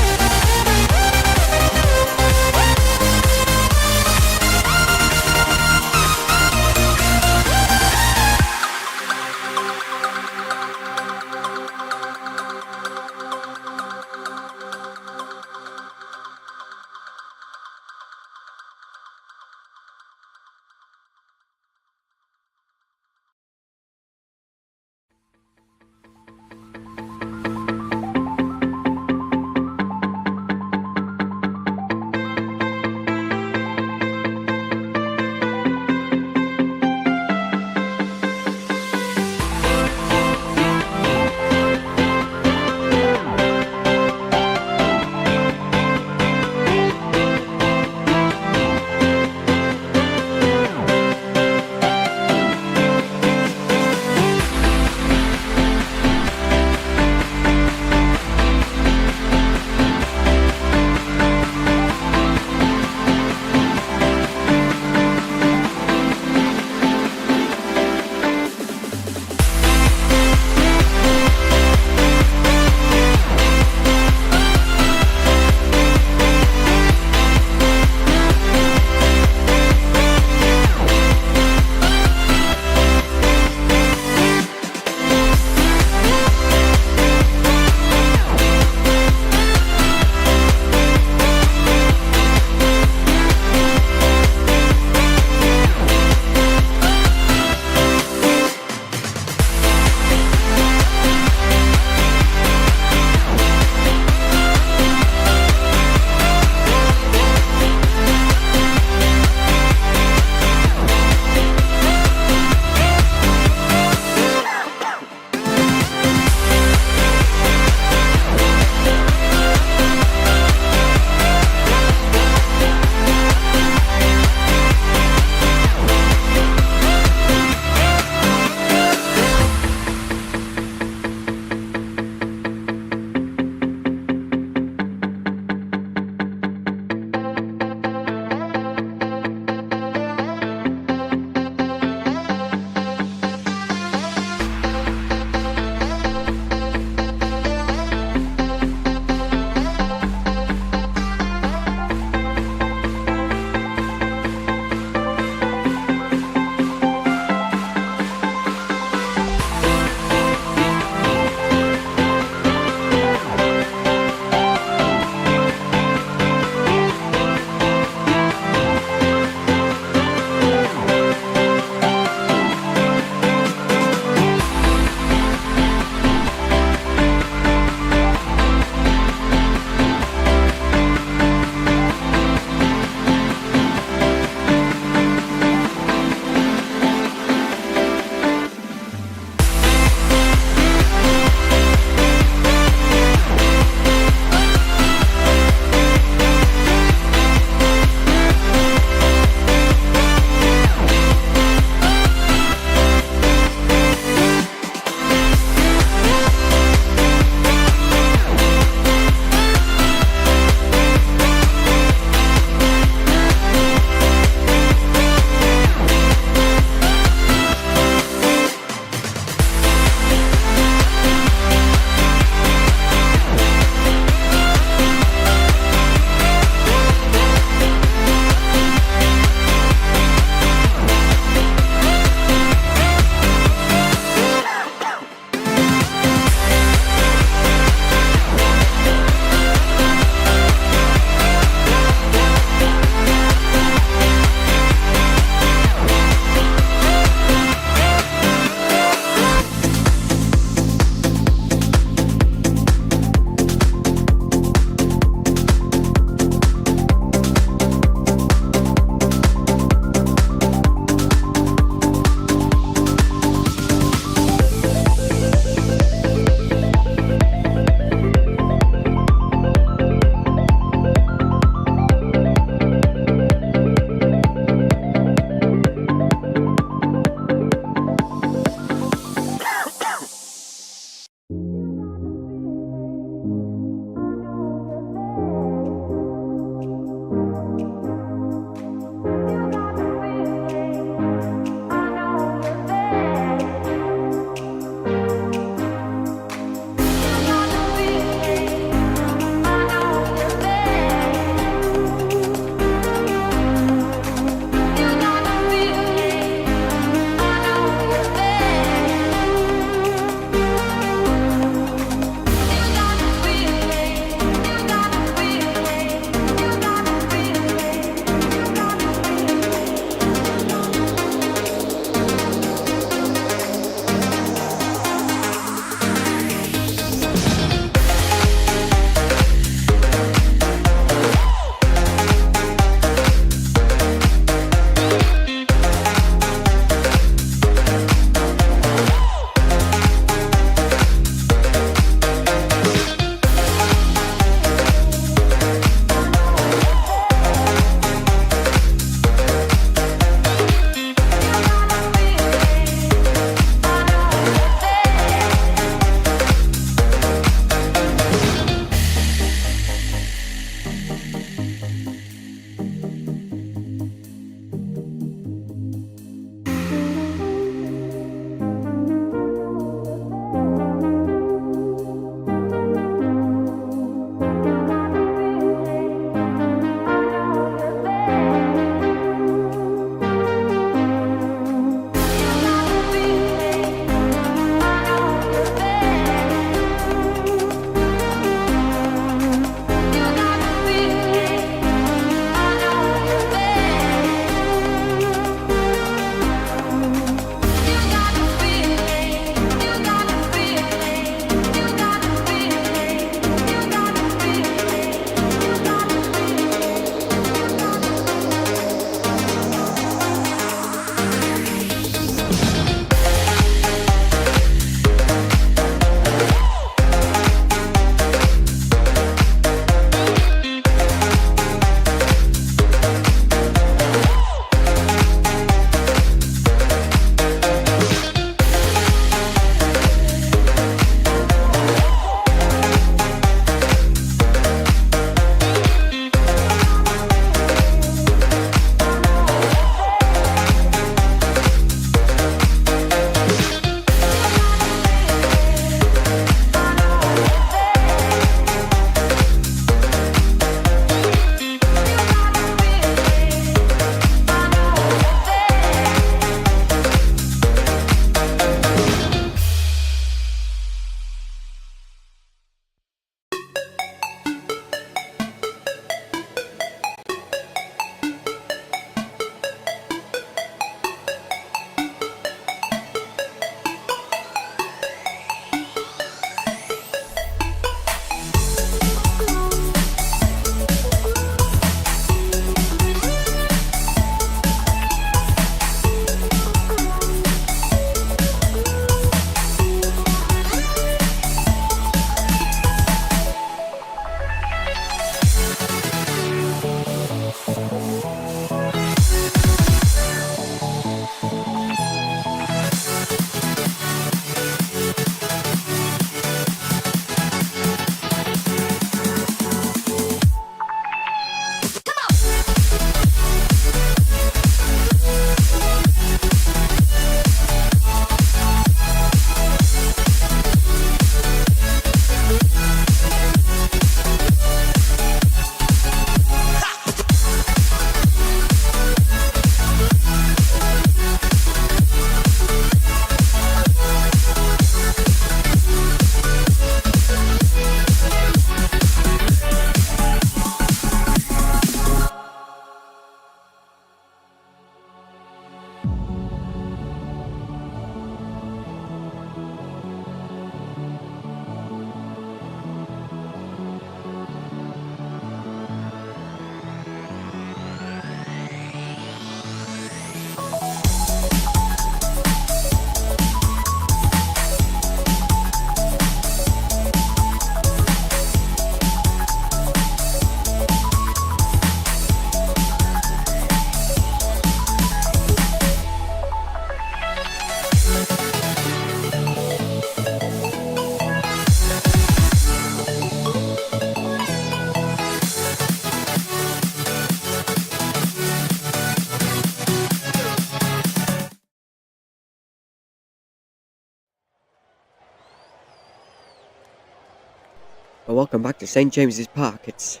Well, welcome back to St James's Park. It's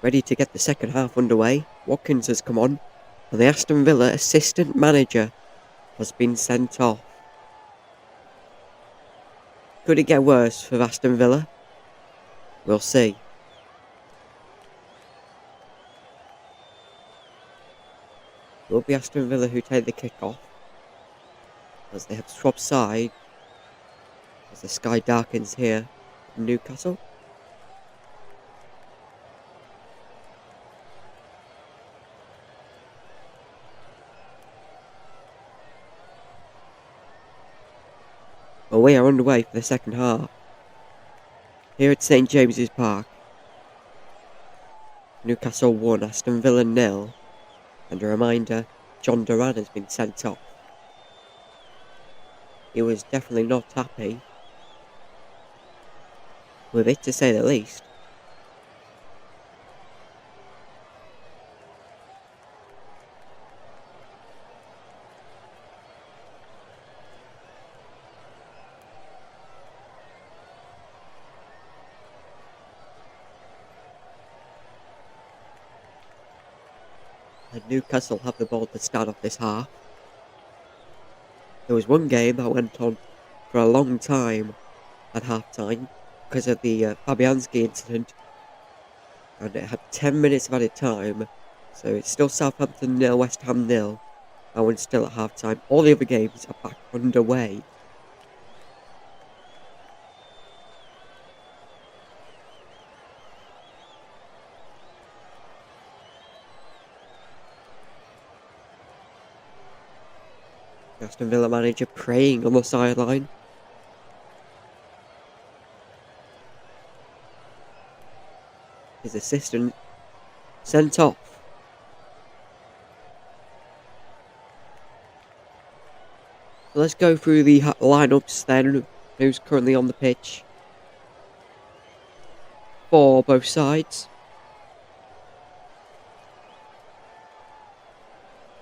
ready to get the second half underway. Watkins has come on, and the Aston Villa assistant manager has been sent off. Could it get worse for Aston Villa? We'll see. Will it be Aston Villa who take the kick-off, as they have swapped side as the sky darkens here in Newcastle? Well, we are underway for the second half here at St James's Park. Newcastle 1, Aston Villa 0, and a reminder, John Duran has been sent off. He was definitely not happy with it, to say the least. And Newcastle have the ball to start off this half. There was one game that went on for a long time at half-time because of the Fabianski incident, and it had 10 minutes of added time, so it's still Southampton 0, West Ham 0, and we're still at half-time. All the other games are back underway. Aston Villa manager praying on the sideline. His assistant sent off. So let's go through the lineups then. Who's currently on the pitch for both sides.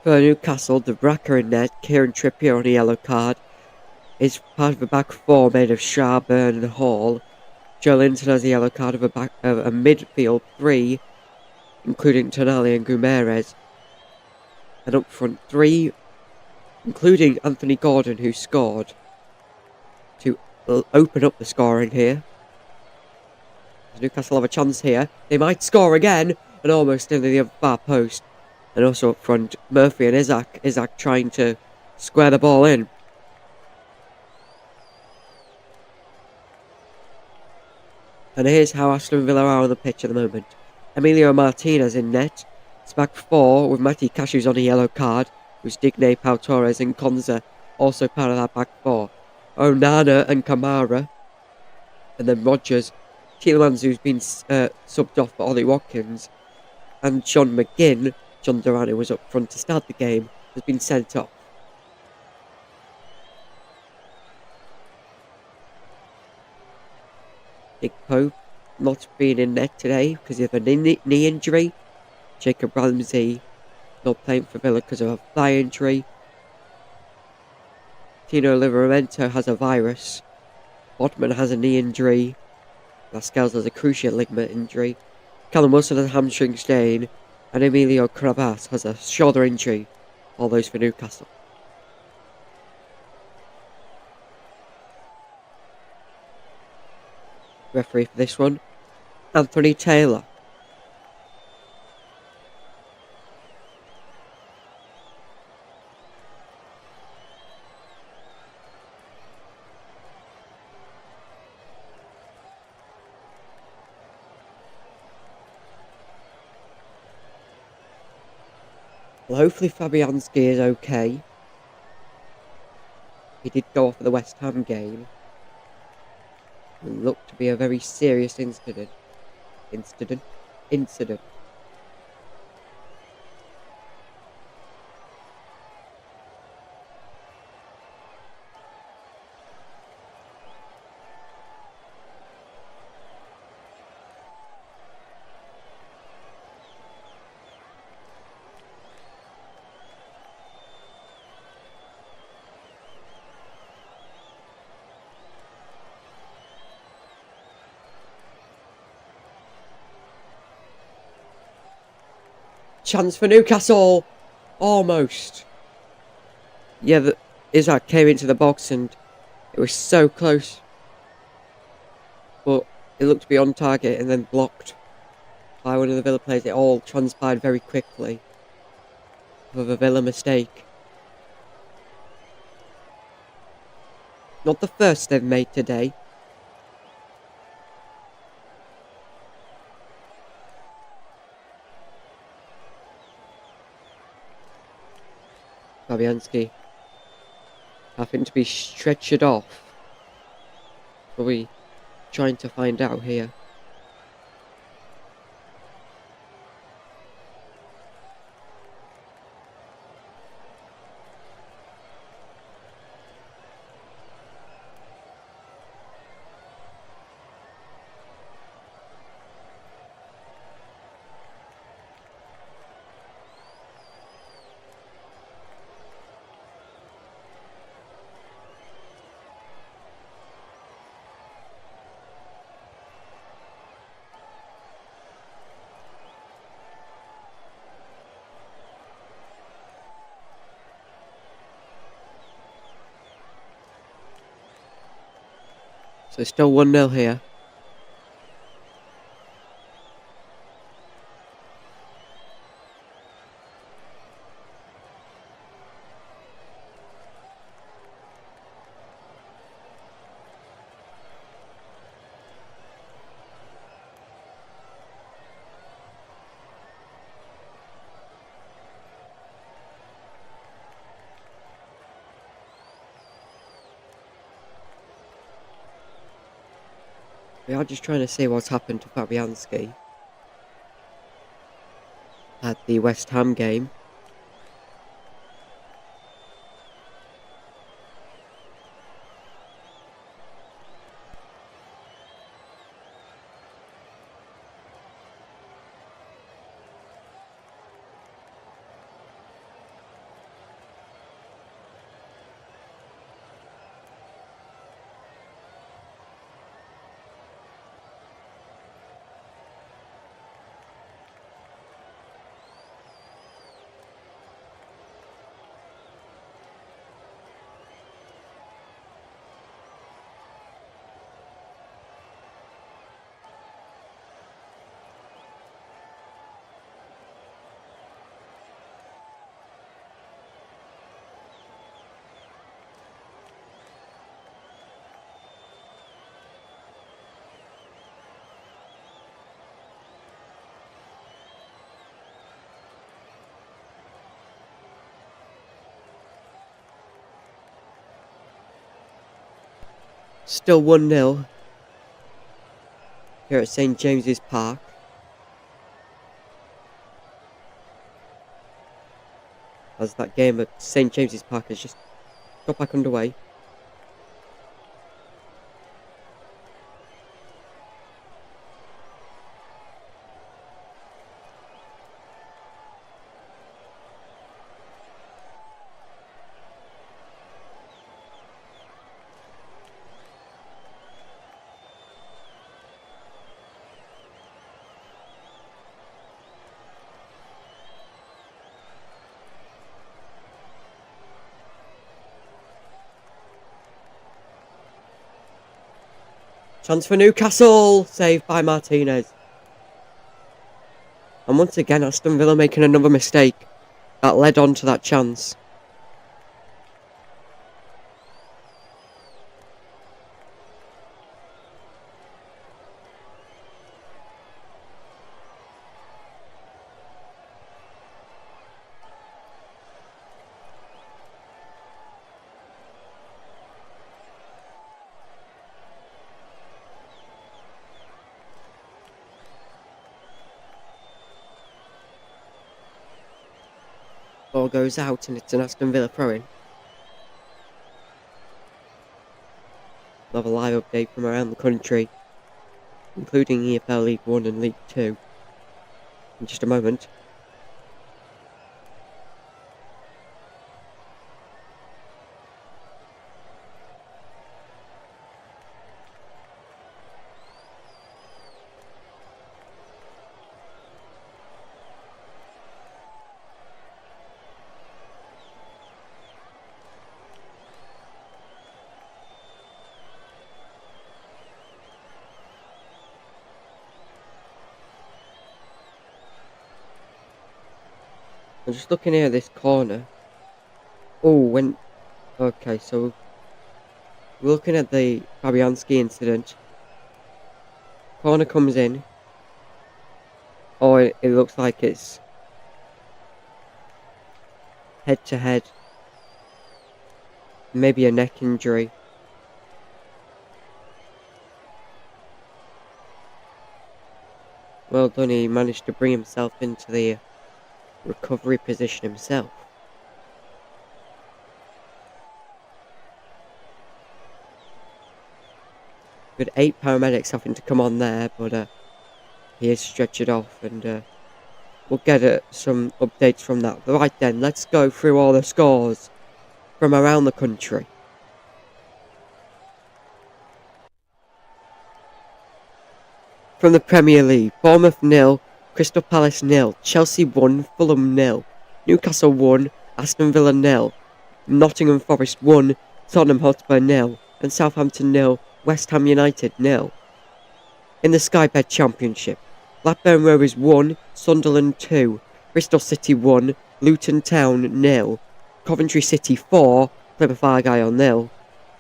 For Newcastle, De Bracker in net, Kieran Trippier on a yellow card. Is part of a back four made of Shaw, Byrne and Hall. Joe Linton has a yellow card of a midfield three, including Tonali and Guimaraes. And up front three, including Anthony Gordon, who scored, to open up the scoring here. Newcastle have a chance here. They might score again, and almost into the far post. And also up front, Murphy and Isaac. Isaac trying to square the ball in. And here's how Aston Villa are on the pitch at the moment. Emilio Martinez in net. It's back four with Matty Cashews on a yellow card. With Digne, Pau Torres and Konza also part of that back four. Onana and Kamara. And then Rodgers. Tielemans, who's been subbed off for Ollie Watkins. And John McGinn. John Duran, who was up front to start the game, has been sent off. Nick Pope not being in net today because of a knee injury. Jacob Ramsey not playing for Villa because of a thigh injury. Tino Livramento has a virus. Botman has a knee injury. Lascelles has a cruciate ligament injury. Callum Wilson has a hamstring strain. And Emilio Cravas has a shoulder injury. All those for Newcastle. Referee for this one, Anthony Taylor. Well, hopefully Fabianski is okay. He did go off at the West Ham game. It looked to be a very serious incident. chance for Newcastle. Almost. Yeah, Isaac came into the box and it was so close. But it looked to be on target and then blocked by one of the Villa players. It all transpired very quickly with a Villa mistake. Not the first they've made today. Fabianski having to be stretchered off. What are we trying to find out here? So it's still 1-0 here. We are just trying to see what's happened to Fabianski at the West Ham game. Still 1-0 here at St James's Park. As that game at St James's Park has just got back underway. Chance for Newcastle, saved by Martinez. And once again, Aston Villa making another mistake that led on to that chance. Ball goes out and it's an Aston Villa throw-in. Another live update from around the country, including EFL League 1 and League 2. In just a moment. I'm just looking here at this corner. Oh, okay, so we're looking at the Fabianski incident. Corner comes in. Oh, it looks like it's head to head. Maybe a neck injury. Well done, he managed to bring himself into the recovery position himself. Good 8 paramedics having to come on there, but he is stretchered off, and we'll get some updates from that. But right then, let's go through all the scores from around the country. From the Premier League, Bournemouth 0, Crystal Palace 0, Chelsea 1, Fulham 0, Newcastle 1, Aston Villa 0, Nottingham Forest 1, Tottenham Hotspur 0, and Southampton 0, West Ham United 0. In the Sky Bet Championship, Blackburn Rovers 1, Sunderland 2, Bristol City 1, Luton Town 0, Coventry City 4, Plymouth Argyle 0,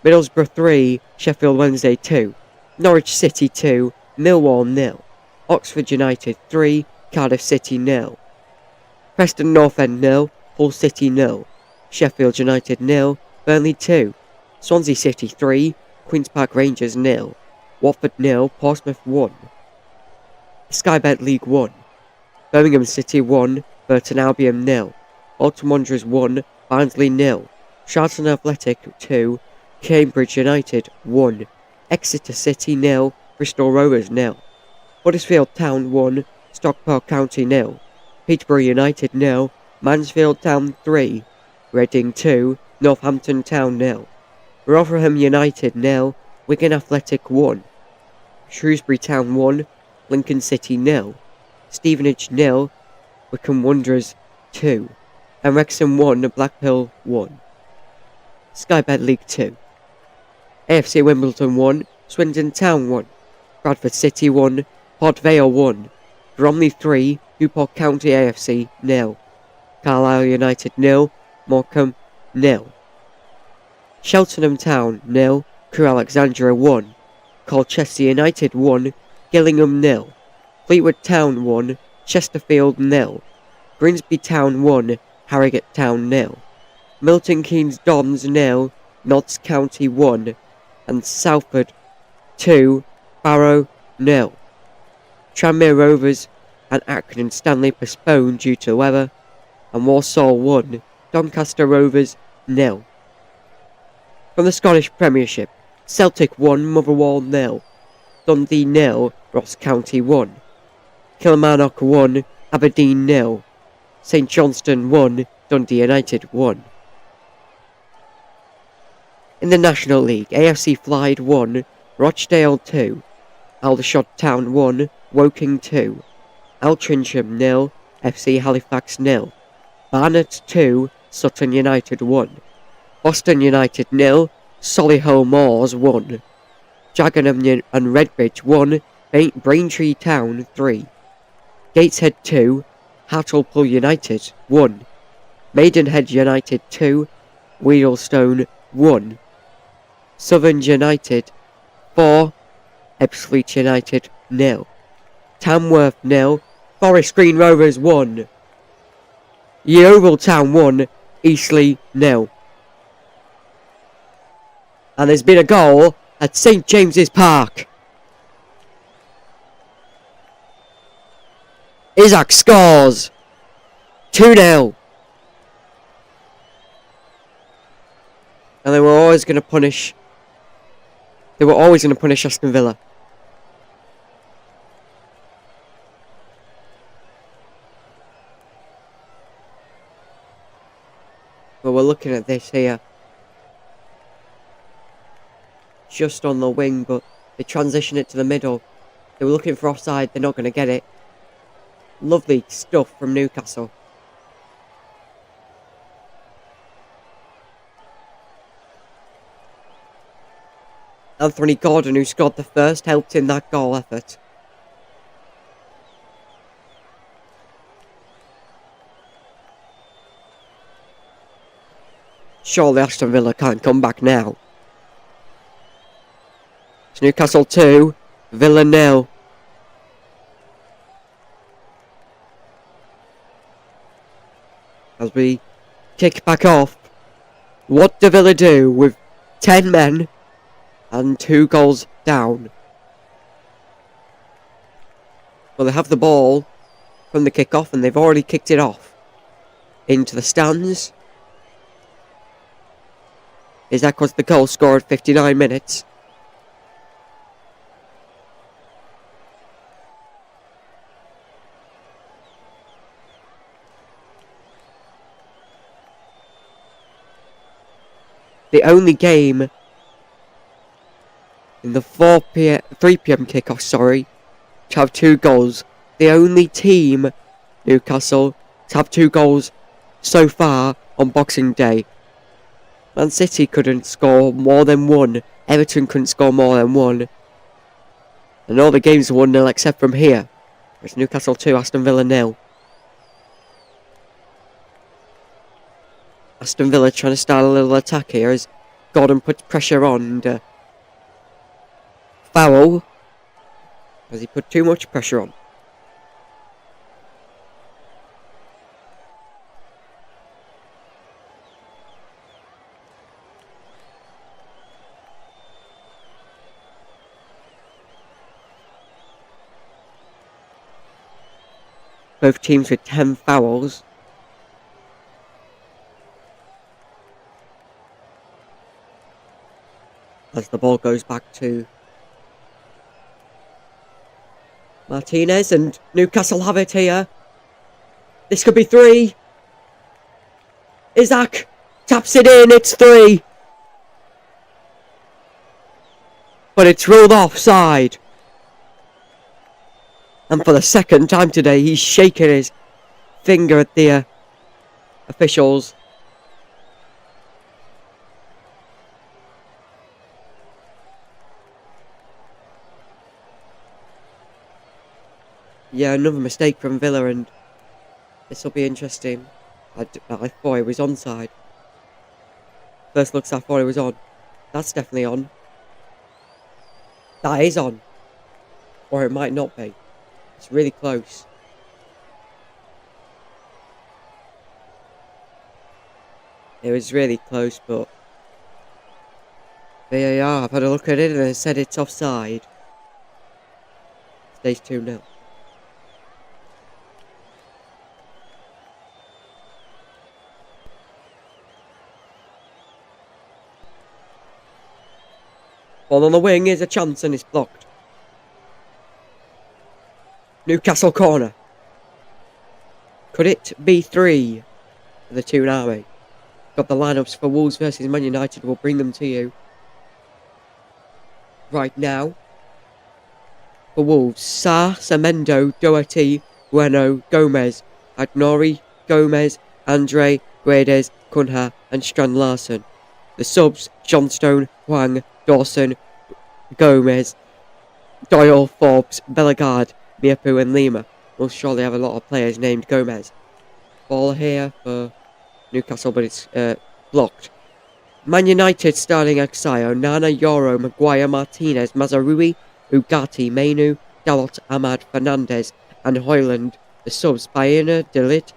Middlesbrough 3, Sheffield Wednesday 2, Norwich City 2, Millwall 0, Oxford United 3, Cardiff City 0, Preston North End 0, Hull City 0, Sheffield United 0, Burnley 2, Swansea City 3, Queen's Park Rangers 0, Watford 0, Portsmouth 1. Sky Bet League 1, Birmingham City 1, Burton Albion 0, Bolton Wanderers 1, Barnsley 0, Charlton Athletic 2, Cambridge United 1, Exeter City 0, Bristol Rovers 0, Huddersfield Town 1, Stockport County 0, Peterborough United 0, Mansfield Town 3, Reading 2, Northampton Town 0, Rotherham United 0, Wigan Athletic 1, Shrewsbury Town 1, Lincoln City 0, Stevenage 0, Wycombe Wanderers 2, and Wrexham 1, Blackpool 1. Sky Bet League 2, AFC Wimbledon 1, Swindon Town 1, Bradford City 1, Port Vale 1, Bromley 3, Newport County AFC 0, Carlisle United 0, Morecambe 0, Cheltenham Town 0, Crewe Alexandria 1, Colchester United 1, Gillingham 0, Fleetwood Town 1, Chesterfield 0, Grimsby Town 1, Harrogate Town 0, Milton Keynes Dons 0, Notts County 1, and Salford 2, Barrow 0. Tranmere Rovers and Accrington Stanley postponed due to weather, and Walsall 1, Doncaster Rovers 0. From the Scottish Premiership, Celtic 1, Motherwell 0, Dundee 0, Ross County 1, Kilmarnock 1, Aberdeen 0, St Johnstone 1, Dundee United 1. In the National League, AFC Clyde 1, Rochdale 2, Aldershot Town 1, Woking 2, Altrincham 0, FC Halifax 0, Barnet 2, Sutton United 1, Boston United 0, Solihull Moors 1, Dagenham and Redbridge 1, Braintree Town 3, Gateshead 2, Hartlepool United 1, Maidenhead United 2, Wheelstone 1, Southern United 4, Ebbsfleet United 0, Tamworth 0, Forest Green Rovers 1, Yeovil Town 1, Eastleigh 0. And there's been a goal at St James's Park. Isaac scores 2-0. And they were always going to punish Aston Villa. But we're looking at this here. Just on the wing, but they transition it to the middle. They were looking for offside, they're not going to get it. Lovely stuff from Newcastle. Anthony Gordon, who scored the first, helped in that goal effort. Surely Aston Villa can't come back now. It's Newcastle 2, Villa 0. As we kick back off, what do Villa do with 10 men and 2 goals down? Well, they have the ball from the kick-off and they've already kicked it off into the stands. Isaac was the goal scored 59 minutes. The only game in the 3 p.m. kickoff, to have 2 goals. The only team, Newcastle, to have 2 goals so far on Boxing Day. Man City couldn't score more than 1. Everton couldn't score more than 1. And all the games were 1-0 except from here. It's Newcastle 2, Aston Villa 0. Aston Villa trying to start a little attack here as Gordon puts pressure on and foul as he put too much pressure on. Both teams with 10 fouls. As the ball goes back to Martinez and Newcastle have it here. This could be 3. Isaac taps it in, it's 3. But it's ruled offside. And for the second time today, he's shaking his finger at the officials. Yeah, another mistake from Villa, and this will be interesting. I thought it was onside. First looks, I thought it was on. That's definitely on. That is on. Or it might not be. It's really close. It was really close, but VAR, I've had a look at it and it said it's offside. Stays 2-0. Ball on the wing is a chance and it's blocked. Newcastle corner. Could it be 3 for the Toon Army? Got the lineups for Wolves versus Man United. We'll bring them to you right now. For Wolves, Sarr, Semendo, Doherty, Bueno, Gomez, Agnori, Gomez, Andre, Guedes, Cunha and Strand Larsen. The subs, Johnstone, Hwang, Dawson, Gomez, Doyle, Forbes, Bellegarde, Miapu and Lima. We'll surely have a lot of players named Gomez. Ball here for Newcastle, but it's blocked. Man United starting Exio, Nana, Yoro, Maguire, Martinez, Mazarui, Ugati, Mainu, Dalot, Ahmad, Fernandez and Hoyland. The subs, Baena, Delit,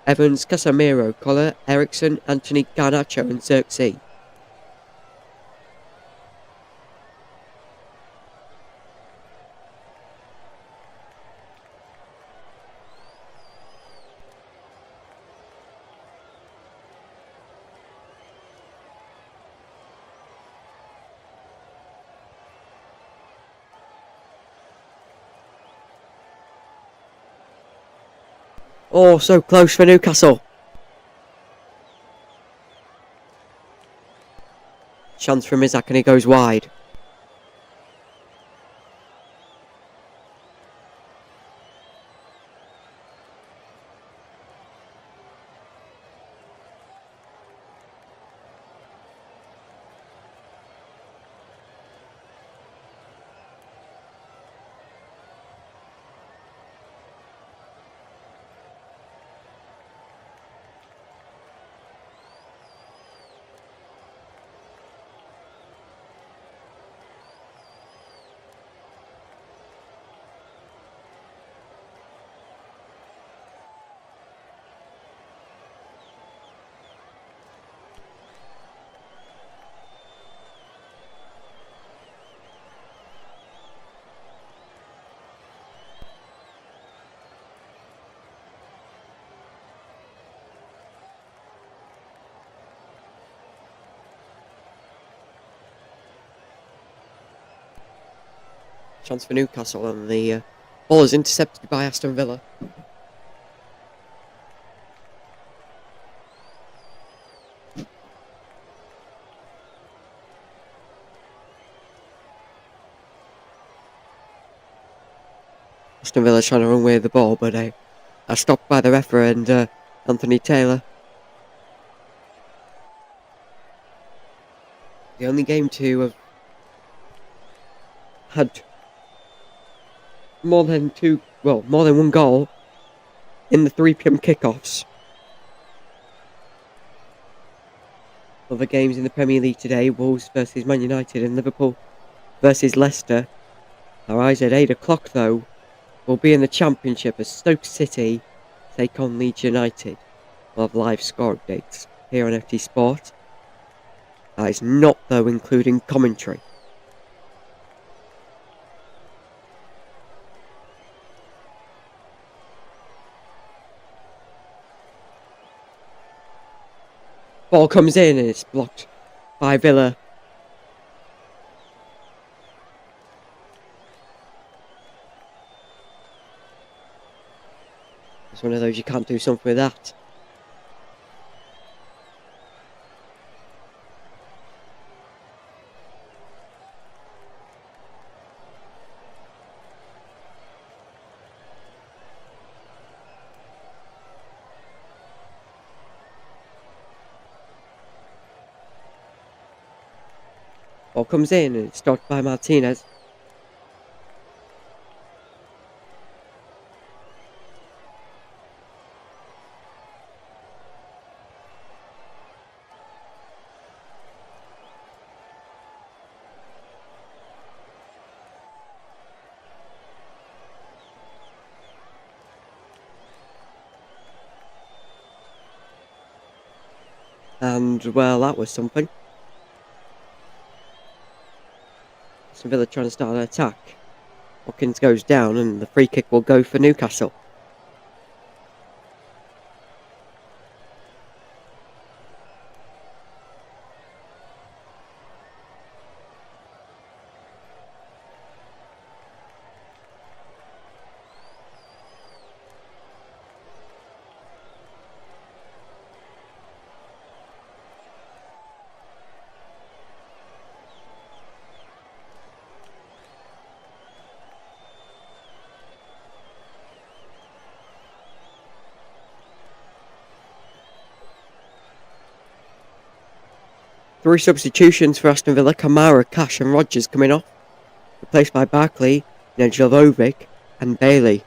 Evans, Casemiro, Collar, Ericsson, Anthony, Garnacho and Xerxes. Oh, so close for Newcastle. Chance from Isaac and he goes wide. chance for Newcastle, and the ball is intercepted by Aston Villa. Aston Villa trying to run away with the ball, but are stopped by the referee and Anthony Taylor. The only game to have had more than one goal in the 3 p.m. kickoffs. Other games in the Premier League today: Wolves versus Man United and Liverpool versus Leicester. Our eyes at 8 o'clock though will be in the Championship as Stoke City take on Leeds United. We'll have live score updates here on FT Sport. That is not though including commentary. Ball comes in and it's blocked by Villa. It's one of those you can't do something with that. Ball comes in and it's stopped by Martinez. And well, that was something. Aston Villa trying to start an attack. Watkins goes down and the free kick will go for Newcastle. Three substitutions for Aston Villa: Kamara, Cash and Rodgers coming off, replaced by Barkley, Nedjlovovic and Bailey.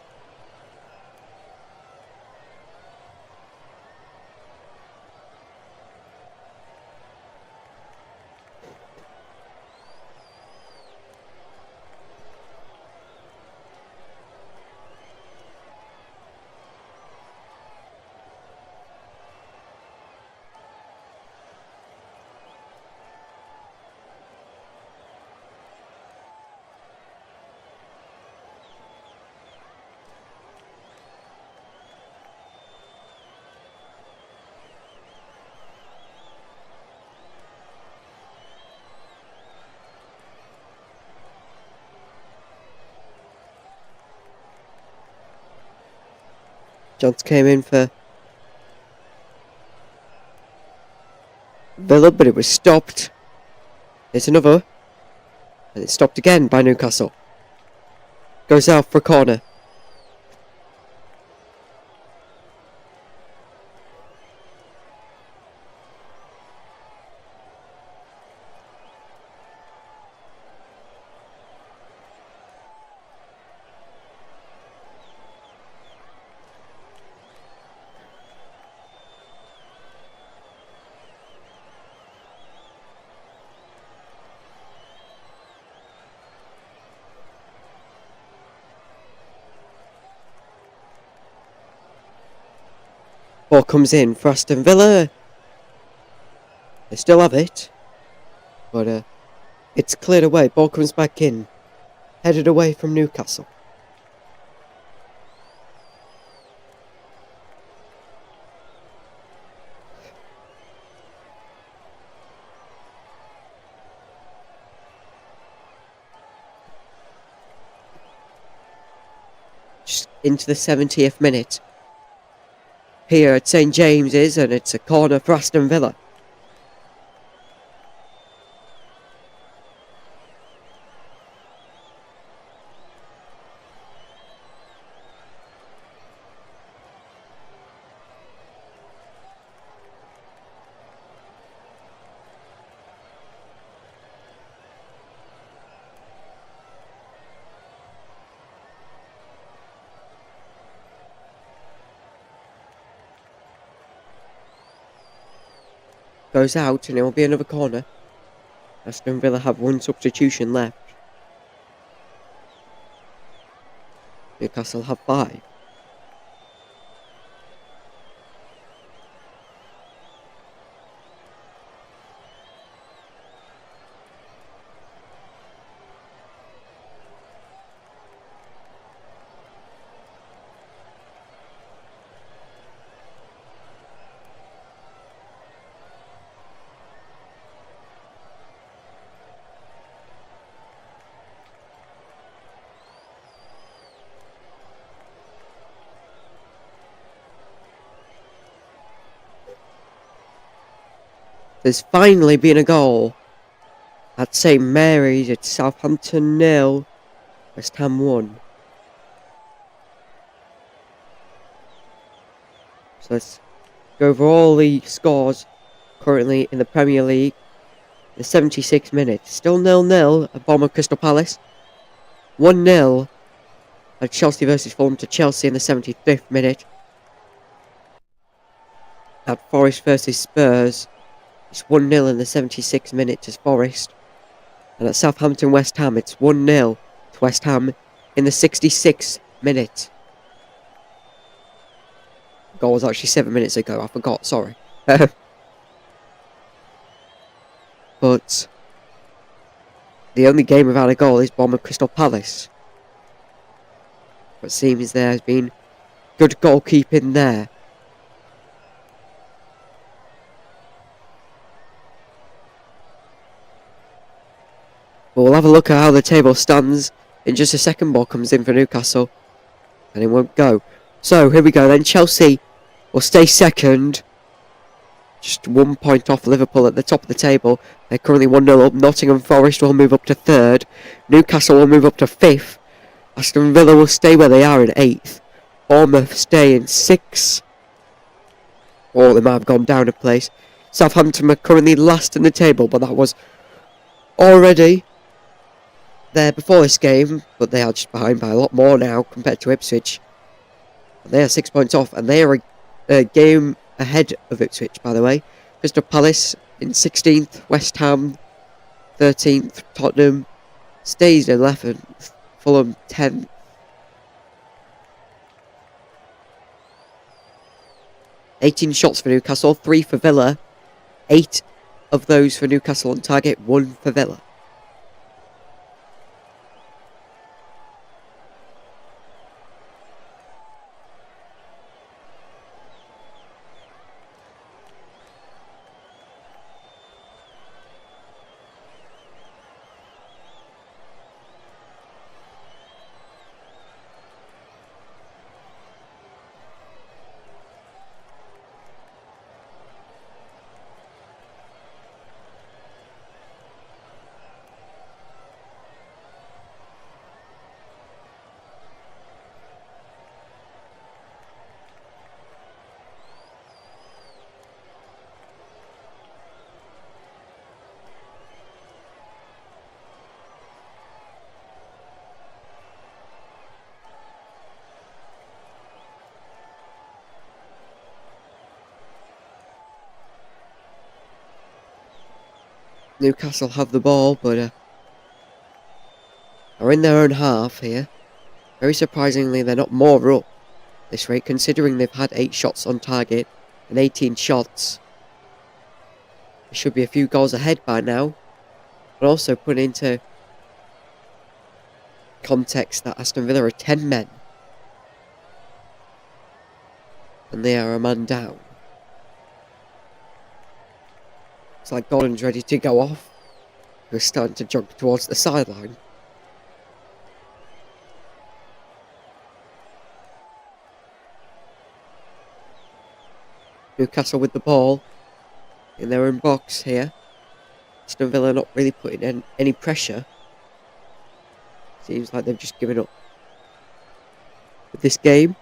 Johns came in for Villa, but it was stopped. There's another. And it's stopped again by Newcastle. Goes out for a corner. Ball comes in for Aston Villa. They still have it, but it's cleared away. Ball comes back in, headed away from Newcastle. just into the 70th minute here at St James's, and it's a corner for Aston Villa. Goes out, and it will be another corner. Aston Villa have one substitution left. Newcastle have 5. There's finally been a goal at St Mary's. It's Southampton 0, West Ham 1. So let's go over all the scores currently in the Premier League. The 76th minute, still 0-0 at Bournemouth Crystal Palace. 1-0 at Chelsea versus Fulham to Chelsea in the 75th minute. At Forest versus Spurs, it's 1-0 in the 76th minute to Forest. And at Southampton West Ham, it's 1-0 to West Ham in the 66th minute. Goal was actually 7 minutes ago, I forgot, sorry. But the only game without a goal is Bournemouth Crystal Palace. But it seems there has been good goalkeeping there. But we'll have a look at how the table stands in just a second. Ball comes in for Newcastle, and it won't go. So here we go then. Chelsea will stay second, just 1 point off Liverpool at the top of the table. They're currently 1-0 up. Nottingham Forest will move up to 3rd. Newcastle will move up to 5th. Aston Villa will stay where they are in 8th. Bournemouth stay in 6th. Or they might have gone down a place. Southampton are currently last in the table, but that was already there before this game, but they are just behind by a lot more now compared to Ipswich. They are 6 points off, and they are a game ahead of Ipswich, by the way. Crystal Palace in 16th, West Ham 13th, Tottenham stays in 11th, Fulham 10th. "18 shots for Newcastle, 3 for Villa. 8 of those for Newcastle on target, 1 for Villa. Newcastle have the ball, but are in their own half here. Very surprisingly, they're not more up this rate, considering they've had 8 shots on target and 18 shots. They should be a few goals ahead by now. But also put into context that Aston Villa are 10 men. And they are a man down. It's like Gordon's ready to go off. We're starting to jog towards the sideline. Newcastle with the ball in their own box here. Aston Villa not really putting in any pressure. Seems like they've just given up with this game.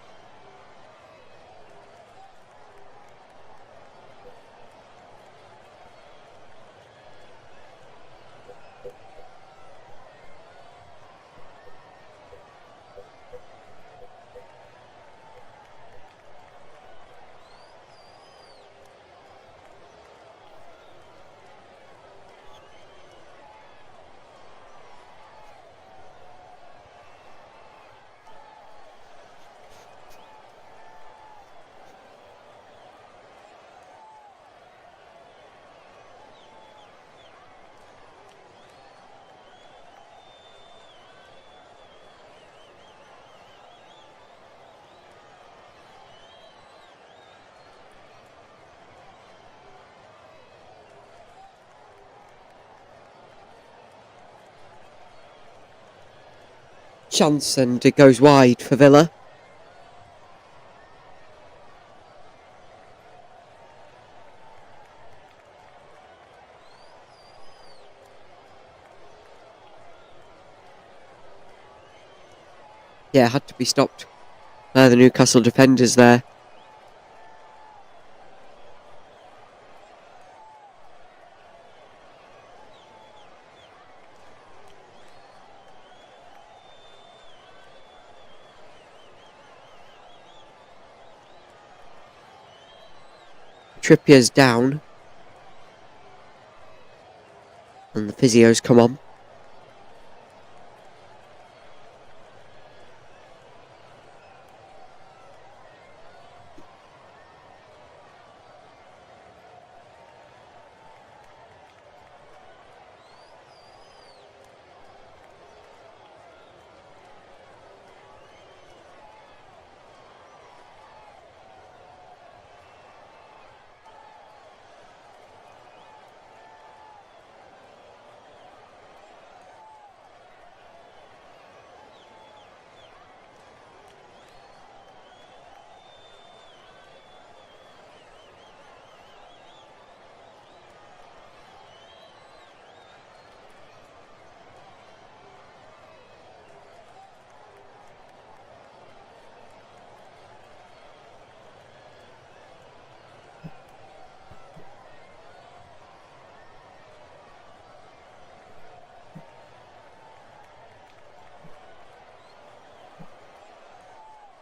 Chance, and it goes wide for Villa. Yeah, had to be stopped by the Newcastle defenders there. Trippier's down. And the physios come on.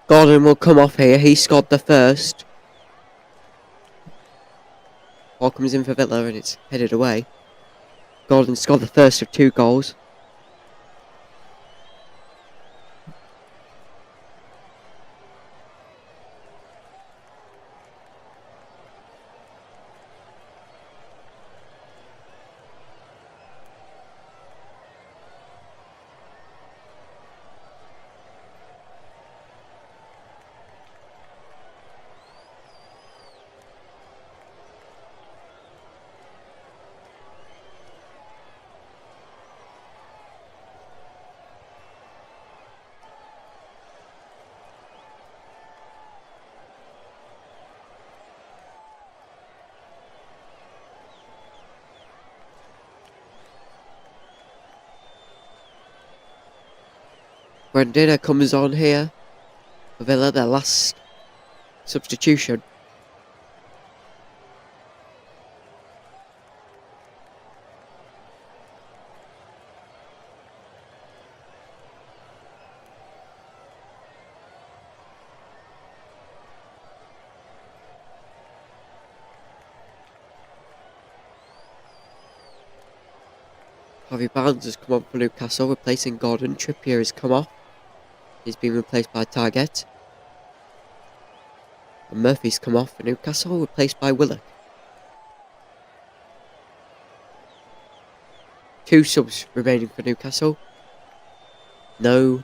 Gordon will come off here. He scored the first. Ball comes in for Villa and it's headed away. Gordon scored the first of 2 goals. Brandina comes on here for Villa, their last substitution. Harvey Barnes has come on for Newcastle, replacing Gordon. Trippier has come off. He's been replaced by Target. And Murphy's come off for Newcastle, replaced by Willock. 2 subs remaining for Newcastle. No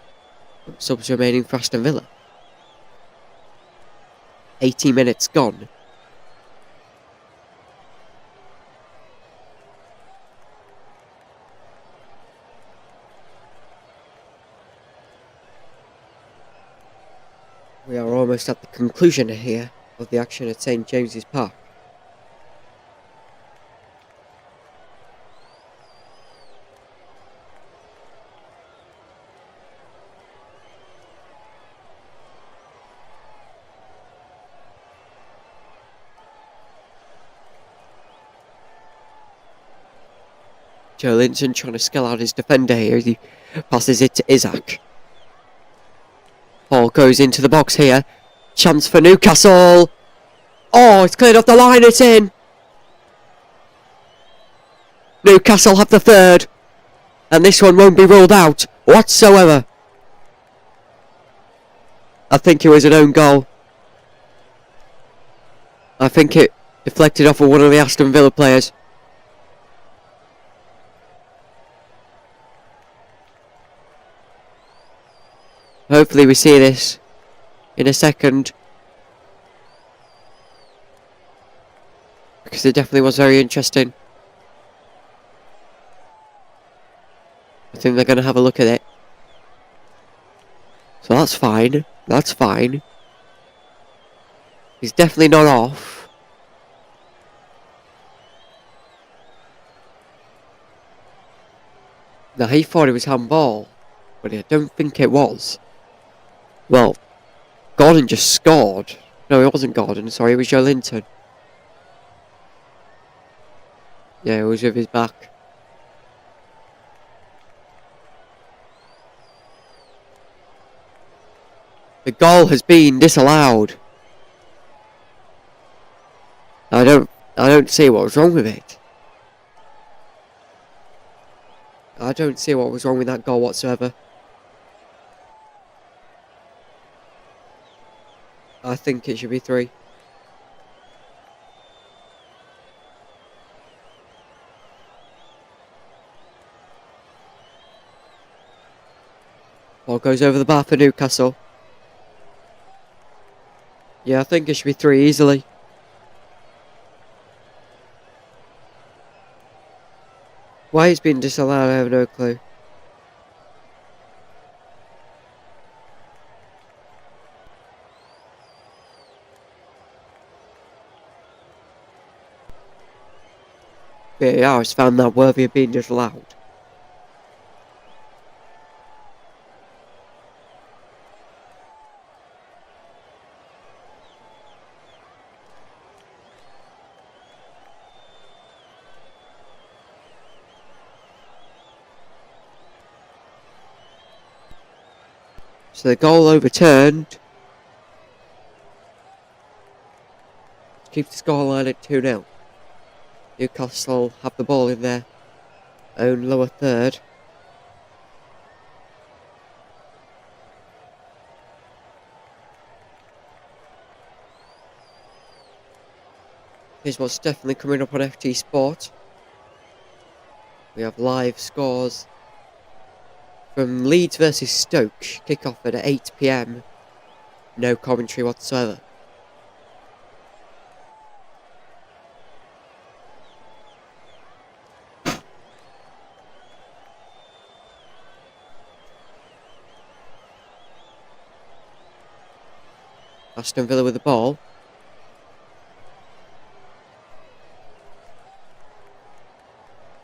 subs remaining for Aston Villa. 80 minutes gone. We are almost at the conclusion here of the action at St James's Park. Joe Linton trying to scale out his defender here as he passes it to Isaac. Ball goes into the box here. Chance for Newcastle. Oh, it's cleared off the line, it's in. Newcastle have the third. And this one won't be ruled out whatsoever. I think it was an own goal. I think it deflected off of one of the Aston Villa players. Hopefully we see this in a second. Because it definitely was very interesting. I think they're going to have a look at it. So that's fine. That's fine. He's definitely not off. Now he thought it was handball, but I don't think it was. Well, Gordon just scored. No, it wasn't Gordon. Sorry, it was Joe Linton. Yeah, it was with his back. The goal has been disallowed. I don't see what was wrong with it. I don't see what was wrong with that goal whatsoever. I think it should be 3. Ball goes over the bar for Newcastle. Yeah, I think it should be 3 easily. Why it's been disallowed, I have no clue. VAR has found that worthy of being disallowed. So the goal overturned. Keep the scoreline at 2-0. Newcastle have the ball in their own lower third. Here's what's definitely coming up on FT Sport. We have live scores from Leeds versus Stoke. Kick-off at 8 PM. No commentary whatsoever. Aston Villa with the ball.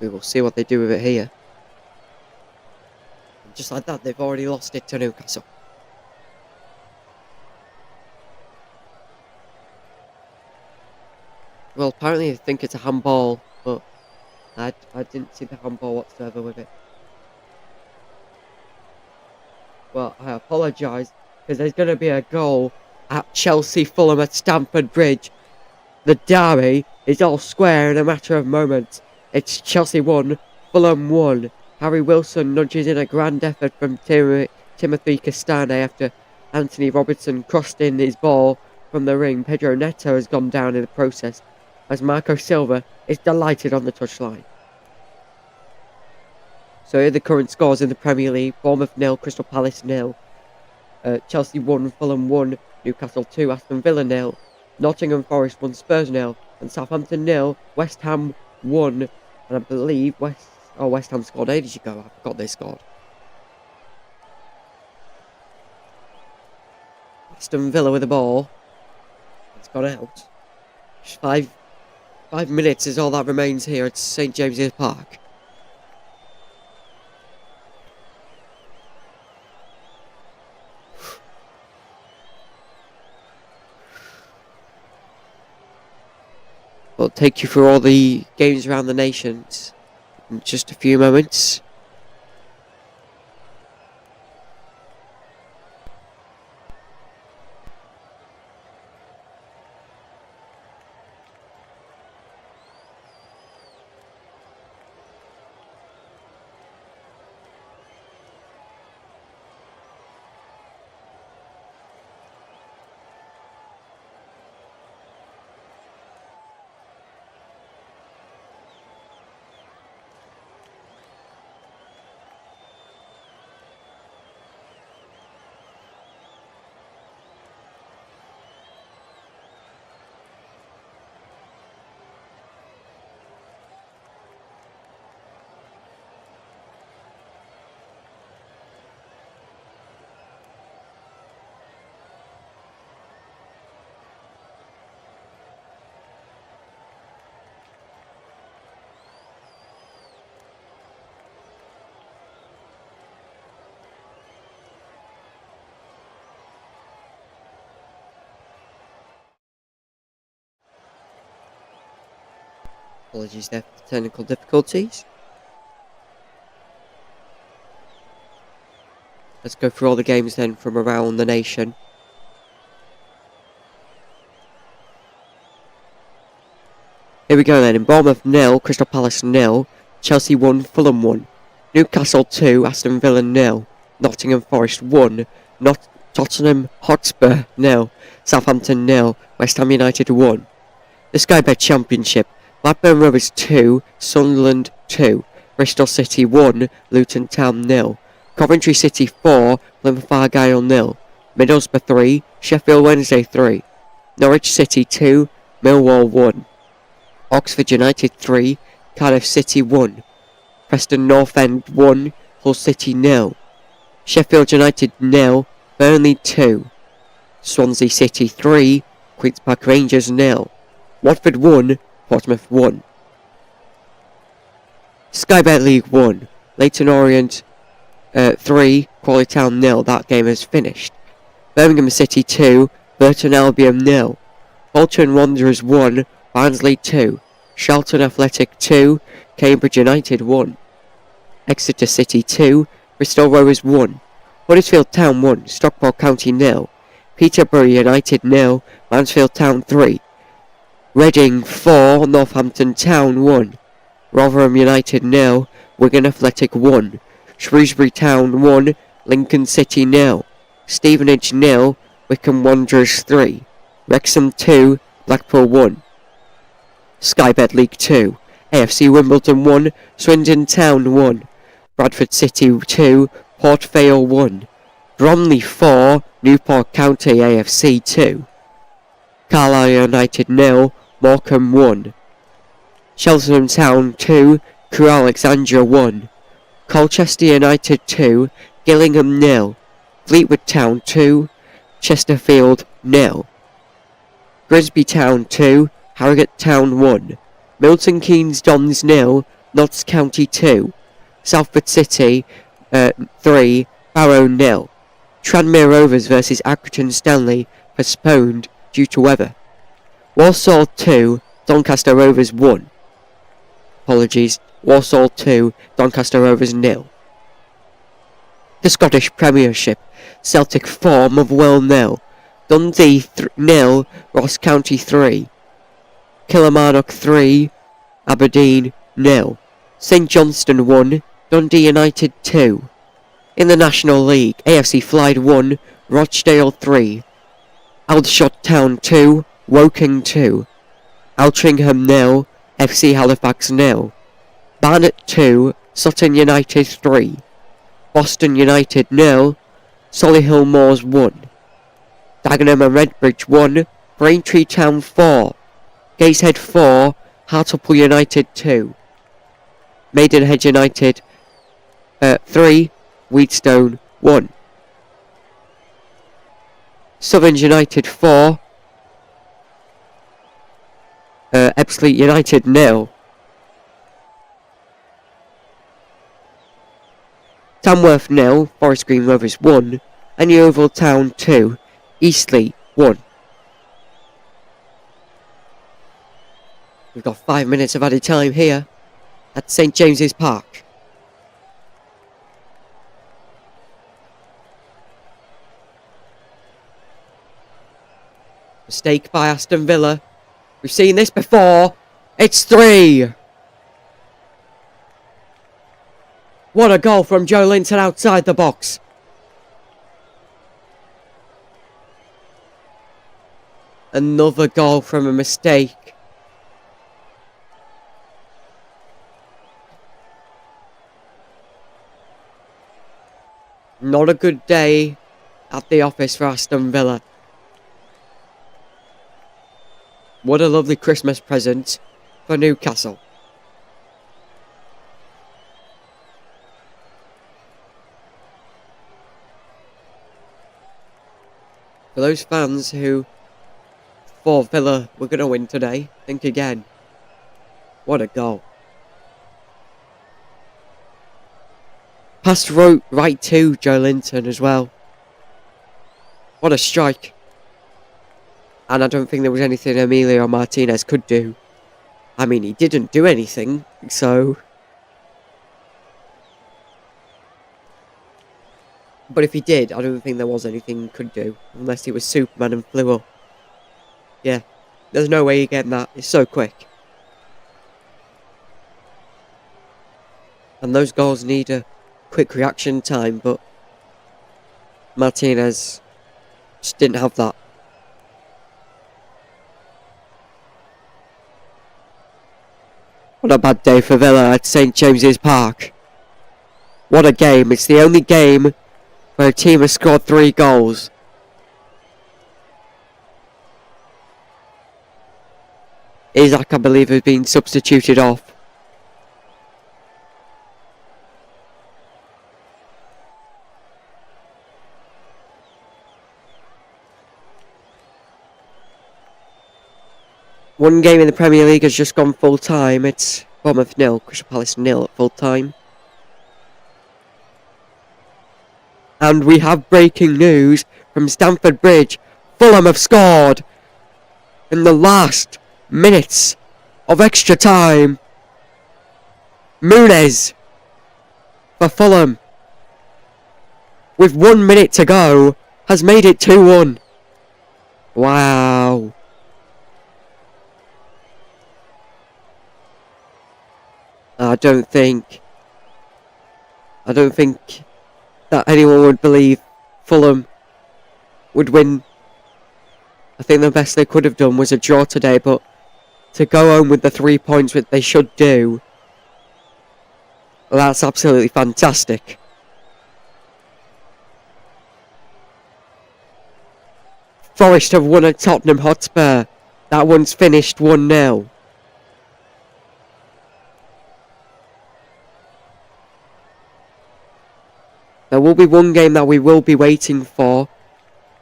We will see what they do with it here. And just like that, they've already lost it to Newcastle. Well, apparently they think it's a handball, but I didn't see the handball whatsoever with it. Well, I apologise, because there's going to be a goal at Chelsea-Fulham at Stamford Bridge. The derby is all square in a matter of moments. It's Chelsea 1, Fulham 1. Harry Wilson nudges in a grand effort from Timothy Castane after Anthony Robertson crossed in his ball from the ring. Pedro Neto has gone down in the process as Marco Silva is delighted on the touchline. So here are the current scores in the Premier League. Bournemouth 0, Crystal Palace 0. Chelsea 1, Fulham 1, Newcastle 2, Aston Villa 0. Nottingham Forest 1, Spurs 0. And Southampton 0, West Ham 1. And I believe West Ham scored ages ago. I forgot they scored. Aston Villa with the ball. It's gone out. Just 5 minutes is all that remains here at St James's Park. We'll take you through all the games around the nations in just a few moments. Apologies there for the technical difficulties. Let's go through all the games then from around the nation. Here we go then. In Bournemouth 0, Crystal Palace 0, Chelsea 1, Fulham 1, Newcastle 2, Aston Villa 0, Nottingham Forest 1, Tottenham Hotspur 0, Southampton 0, West Ham United 1. The Sky Bet Championship, Blackburn Rovers 2, Sunderland 2, Bristol City 1, Luton Town 0, Coventry City 4, Plymouth Argyle 0, Middlesbrough 3, Sheffield Wednesday 3, Norwich City 2, Millwall 1, Oxford United 3, Cardiff City 1, Preston North End 1, Hull City 0, Sheffield United 0, Burnley 2, Swansea City 3, Queen's Park Rangers 0, Watford 1, Portsmouth 1. Sky Bet League 1, Leyton Orient 3, Crawley Town 0. That game is finished. Birmingham City 2, Burton Albion 0, Bolton Wanderers 1, Barnsley 2, Charlton Athletic 2, Cambridge United 1, Exeter City 2, Bristol Rovers 1, Huddersfield Town 1, Stockport County 0, Peterborough United 0, Mansfield Town 3, Reading 4, Northampton Town 1, Rotherham United 0, Wigan Athletic 1, Shrewsbury Town 1, Lincoln City 0, Stevenage 0, Wycombe Wanderers 3, Wrexham 2, Blackpool 1. Sky Bet League 2, AFC Wimbledon 1, Swindon Town 1, Bradford City 2, Port Vale 1, Bromley 4, Newport County AFC 2, Carlisle United 0, Morecambe 1, Cheltenham Town 2, Crewe Alexandra 1, Colchester United 2, Gillingham 0, Fleetwood Town 2, Chesterfield 0, Grimsby Town 2, Harrogate Town 1, Milton Keynes Dons 0, Notts County 2, Salford City 3, Barrow 0, Tranmere Rovers vs Accrington Stanley postponed due to weather. Walsall 2, Doncaster Rovers 1. Apologies, Walsall 2, Doncaster Rovers 0. The Scottish Premiership, Celtic 4, Motherwell 0, Dundee 0, Ross County 3, Kilmarnock 3, Aberdeen 0, St Johnstone 1, Dundee United 2. In the National League, AFC Clyde 1, Rochdale 3, Aldershot Town 2, Woking 2, Altrincham 0, FC Halifax 0, Barnet 2, Sutton United 3, Boston United 0, Solihull Moors 1, Dagenham and Redbridge 1, Braintree Town 4, Gateshead 4, Hartlepool United 2, Maidenhead United 3, Wheatstone 1, Southern United 4, Epsom United 0. Tamworth 0, Forest Green Rovers 1, and Yeovil Town 2, Eastleigh 1. We've got 5 minutes of added time here at St James's Park. Mistake by Aston Villa. We've seen this before. It's 3. What a goal from Joe Linton outside the box. Another goal from a mistake. Not a good day at the office for Aston Villa. What a lovely Christmas present for Newcastle. For those fans who thought Villa were going to win today, think again. What a goal. Passed right to Joe Linton as well. What a strike. And I don't think there was anything Emilio Martinez could do. I mean, he didn't do anything, so... But if he did, I don't think there was anything he could do. Unless he was Superman and flew up. Yeah, there's no way you're getting that. It's so quick. And those goals need a quick reaction time, but Martinez just didn't have that. What a bad day for Villa at St James's Park. What a game. It's the only game where a team has scored 3 goals. Isaac, I believe, has been substituted off. One game in the Premier League has just gone full time. It's Bournemouth 0, Crystal Palace 0 at full time. And we have breaking news from Stamford Bridge. Fulham have scored in the last minutes of extra time. Muniz for Fulham, with 1 minute to go, has made it 2-1. Wow. I don't think that anyone would believe Fulham would win. I think the best they could have done was a draw today, but to go home with the 3 points, which they should do, well, that's absolutely fantastic. Forest have won at Tottenham Hotspur. That one's finished 1-0. There will be one game that we will be waiting for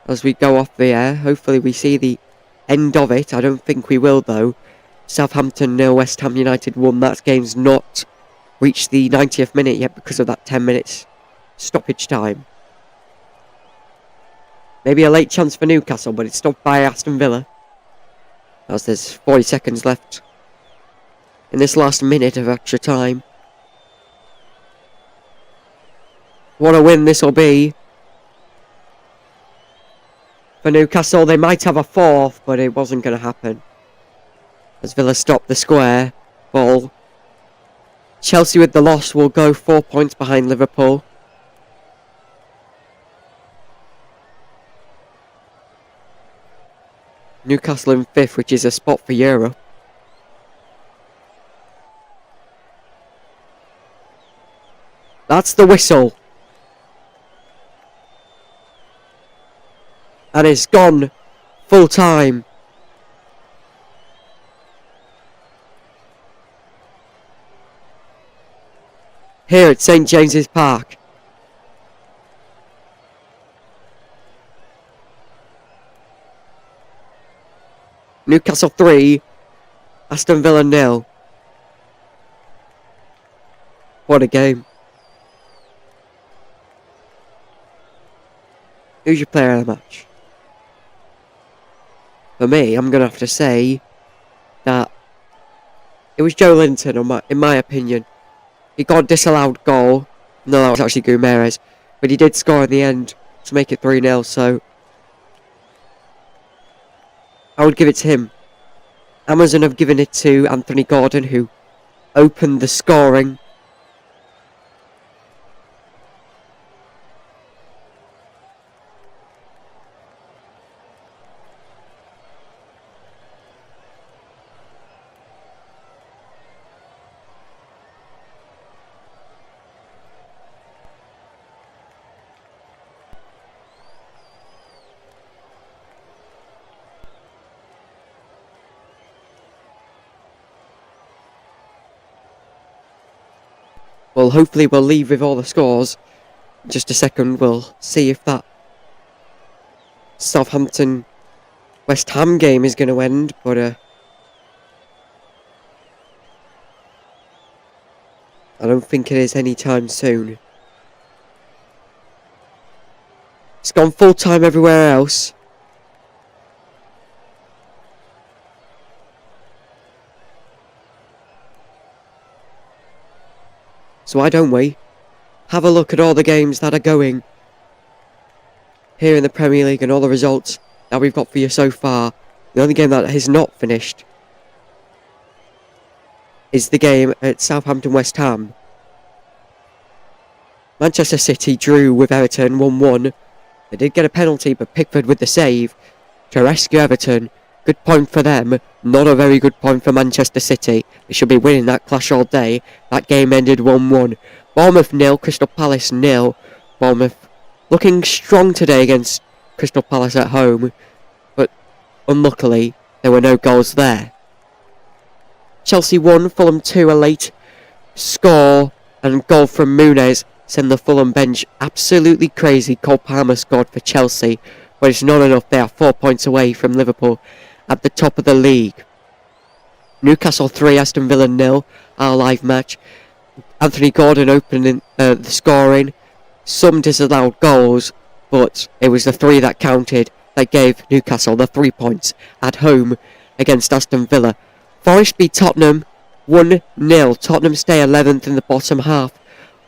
as we go off the air. Hopefully we see the end of it. I don't think we will, though. Southampton 0, West Ham United 1. That game's not reached the 90th minute yet because of that 10 minutes stoppage time. Maybe a late chance for Newcastle, but it's stopped by Aston Villa, as there's 40 seconds left in this last minute of extra time. What a win this will be for Newcastle. They might have a 4th, but it wasn't going to happen, as Villa stopped the square ball. Chelsea with the loss will go 4 points behind Liverpool. Newcastle in 5th, which is a spot for Europe. That's the whistle. And it's gone full time. Here at St James's Park. Newcastle 3, Aston Villa 0. What a game. Who's your player of the match? For me, I'm going to have to say that it was Joe Linton, in my opinion. He got a disallowed goal. No, that was actually Guimaraes. But he did score in the end to make it 3-0, so I would give it to him. Amazon have given it to Anthony Gordon, who opened the scoring. Well, hopefully we'll leave with all the scores. In just a second, we'll see if that Southampton West Ham game is going to end, but I don't think it is anytime soon. It's gone full time everywhere else. So why don't we have a look at all the games that are going here in the Premier League and all the results that we've got for you so far. The only game that has not finished is the game at Southampton West Ham. Manchester City drew with Everton 1-1. They did get a penalty, but Pickford with the save to rescue Everton. Good point for them. Not a very good point for Manchester City. They should be winning that clash all day. That game ended 1-1. Bournemouth 0, Crystal Palace 0. Bournemouth looking strong today against Crystal Palace at home, but unluckily there were no goals there. Chelsea 1, Fulham 2, a late score and goal from Muniz send the Fulham bench absolutely crazy. Cole Palmer scored for Chelsea, but it's not enough. They are 4 points away from Liverpool at the top of the league. Newcastle 3, Aston Villa 0, our live match. Anthony Gordon opening the scoring. Some disallowed goals, but it was the 3 that counted that gave Newcastle the 3 points at home against Aston Villa. Forest beat Tottenham 1-0. Tottenham stay 11th in the bottom half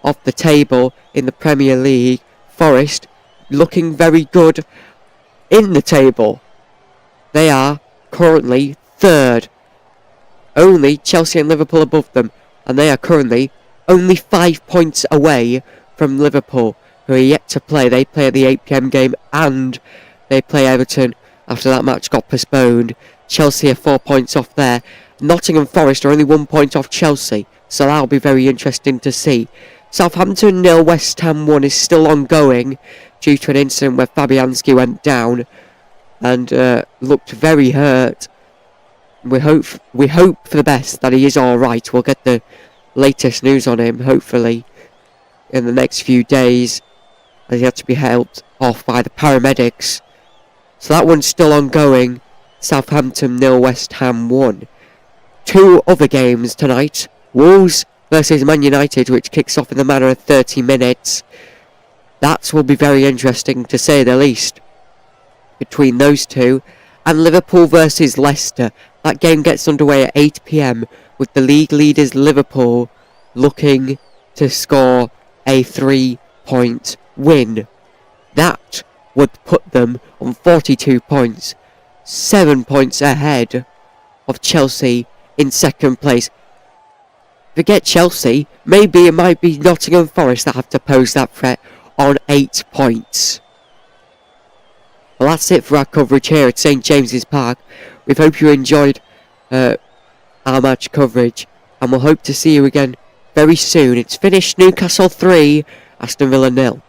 of the table in the Premier League. Forest looking very good in the table. They are currently 3rd. Only Chelsea and Liverpool above them, and they are currently only 5 points away from Liverpool, who are yet to play. They play at the 8 PM game and they play Everton after that match got postponed. Chelsea are 4 points off there. Nottingham Forest are only 1 point off Chelsea, so that'll be very interesting to see. Southampton 0, West Ham 1 is still ongoing due to an incident where Fabianski went down and looked very hurt. We hope for the best that he is alright. We'll get the latest news on him hopefully in the next few days, as he had to be helped off by the paramedics. So that one's still ongoing. Southampton 0, West Ham 1. 2 other games tonight. Wolves versus Man United, which kicks off in the matter of 30 minutes. That will be very interesting to say the least between those two. And Liverpool versus Leicester. That game gets underway at 8 PM with the league leaders Liverpool looking to score a 3-point win. That would put them on 42 points, 7 points ahead of Chelsea in second place. Forget Chelsea, maybe it might be Nottingham Forest that have to pose that threat on 8 points. Well, that's it for our coverage here at St James's Park. We hope you enjoyed our match coverage, and we'll hope to see you again very soon. It's finished Newcastle 3, Aston Villa 0.